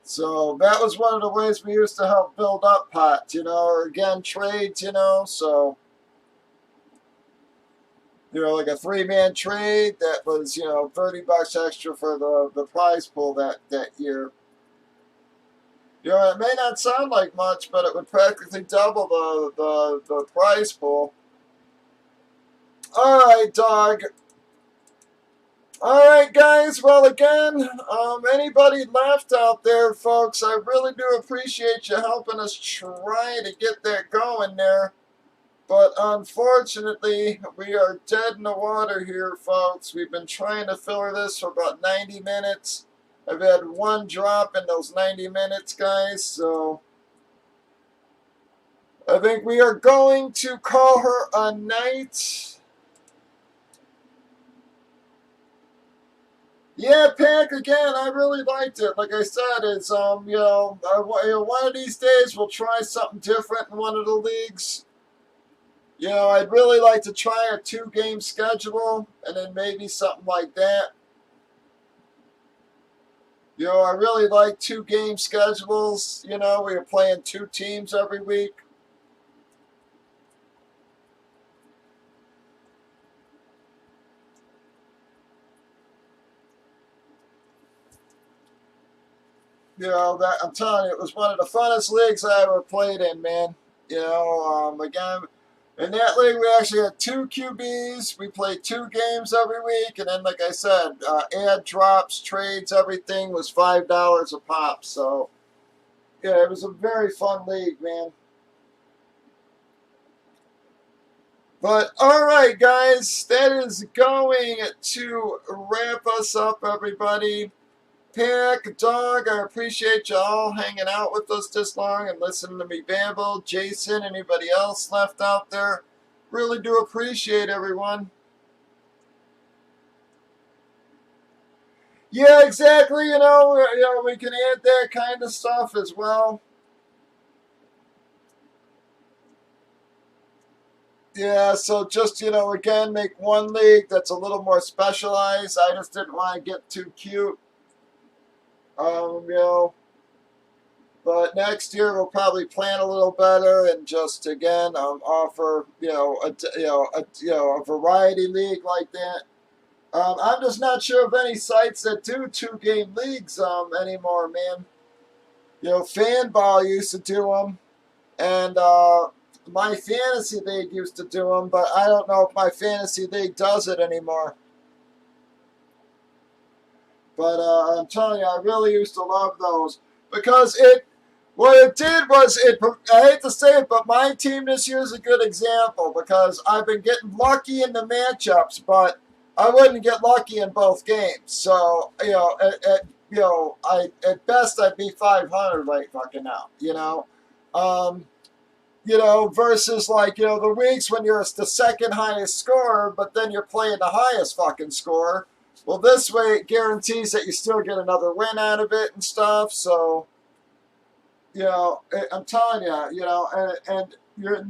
So that was one of the ways we used to help build up pots, you know, or again trades, you know. So, you know, like a 3-man trade that was, you know, $30 extra for the prize pool that year. You know, it may not sound like much, but it would practically double the prize pool. All right, dog. All right, guys. Well, again, anybody left out there, folks, I really do appreciate you helping us try to get that going there. But unfortunately, we are dead in the water here, folks. We've been trying to filler this for about 90 minutes. I've had one drop in those 90 minutes, guys, so I think we are going to call her a night. Yeah, Pack, again, I really liked it. Like I said, it's, you know, one of these days we'll try something different in one of the leagues. You know, I'd really like to try a 2-game schedule and then maybe something like that. You know, I really like 2-game schedules. You know, we are playing 2 teams every week. You know, that I'm telling you, it was one of the funnest leagues I ever played in, man. You know, again, in that league, we actually had 2 QBs. We played 2 games every week. And then, like I said, add drops, trades, everything was $5 a pop. So, Yeah, it was a very fun league, man. But all right, guys, that is going to wrap us up, everybody. Pack, Dog, I appreciate y'all hanging out with us this long and listening to me babble. Jason, anybody else left out there? Really do appreciate everyone. Yeah, exactly. We can add that kind of stuff as well. Yeah, so just, again, make one league that's a little more specialized. I just didn't want to get too cute. Um, you know, but next year we'll probably plan a little better and just again offer a variety league like that. I'm just not sure of any sites that do 2-game leagues anymore, man. Fanball used to do them, and my fantasy league used to do them, but I don't know if my fantasy league does it anymore. But I'm telling you, I really used to love those because what it did was I hate to say it, but my team this year is a good example because I've been getting lucky in the matchups, but I wouldn't get lucky in both games. So at best I'd be 500 right fucking now. Um, versus the weeks when you're the second highest scorer, but then you're playing the highest fucking score. Well, this way it guarantees that you still get another win out of it and stuff. So, I'm telling and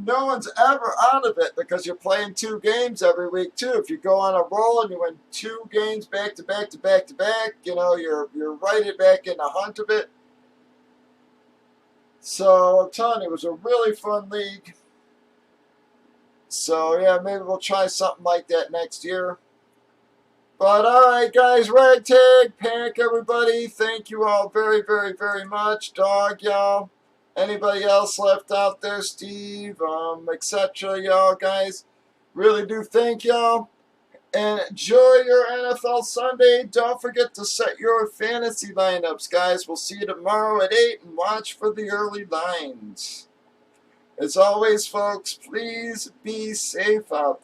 no one's ever out of it because you're playing 2 games every week too. If you go on a roll and you win 2 games back to back to back to back, you're right back in the hunt of it. So I'm telling you, it was a really fun league. So yeah, maybe we'll try something like that next year. But all right, guys, Ragtag, Pack, everybody, thank you all very, very, very much. Dog, y'all. Anybody else left out there, Steve, etc., y'all, guys. Really do thank y'all. And enjoy your NFL Sunday. Don't forget to set your fantasy lineups, guys. We'll see you tomorrow at 8 and watch for the early lines. As always, folks, please be safe out there.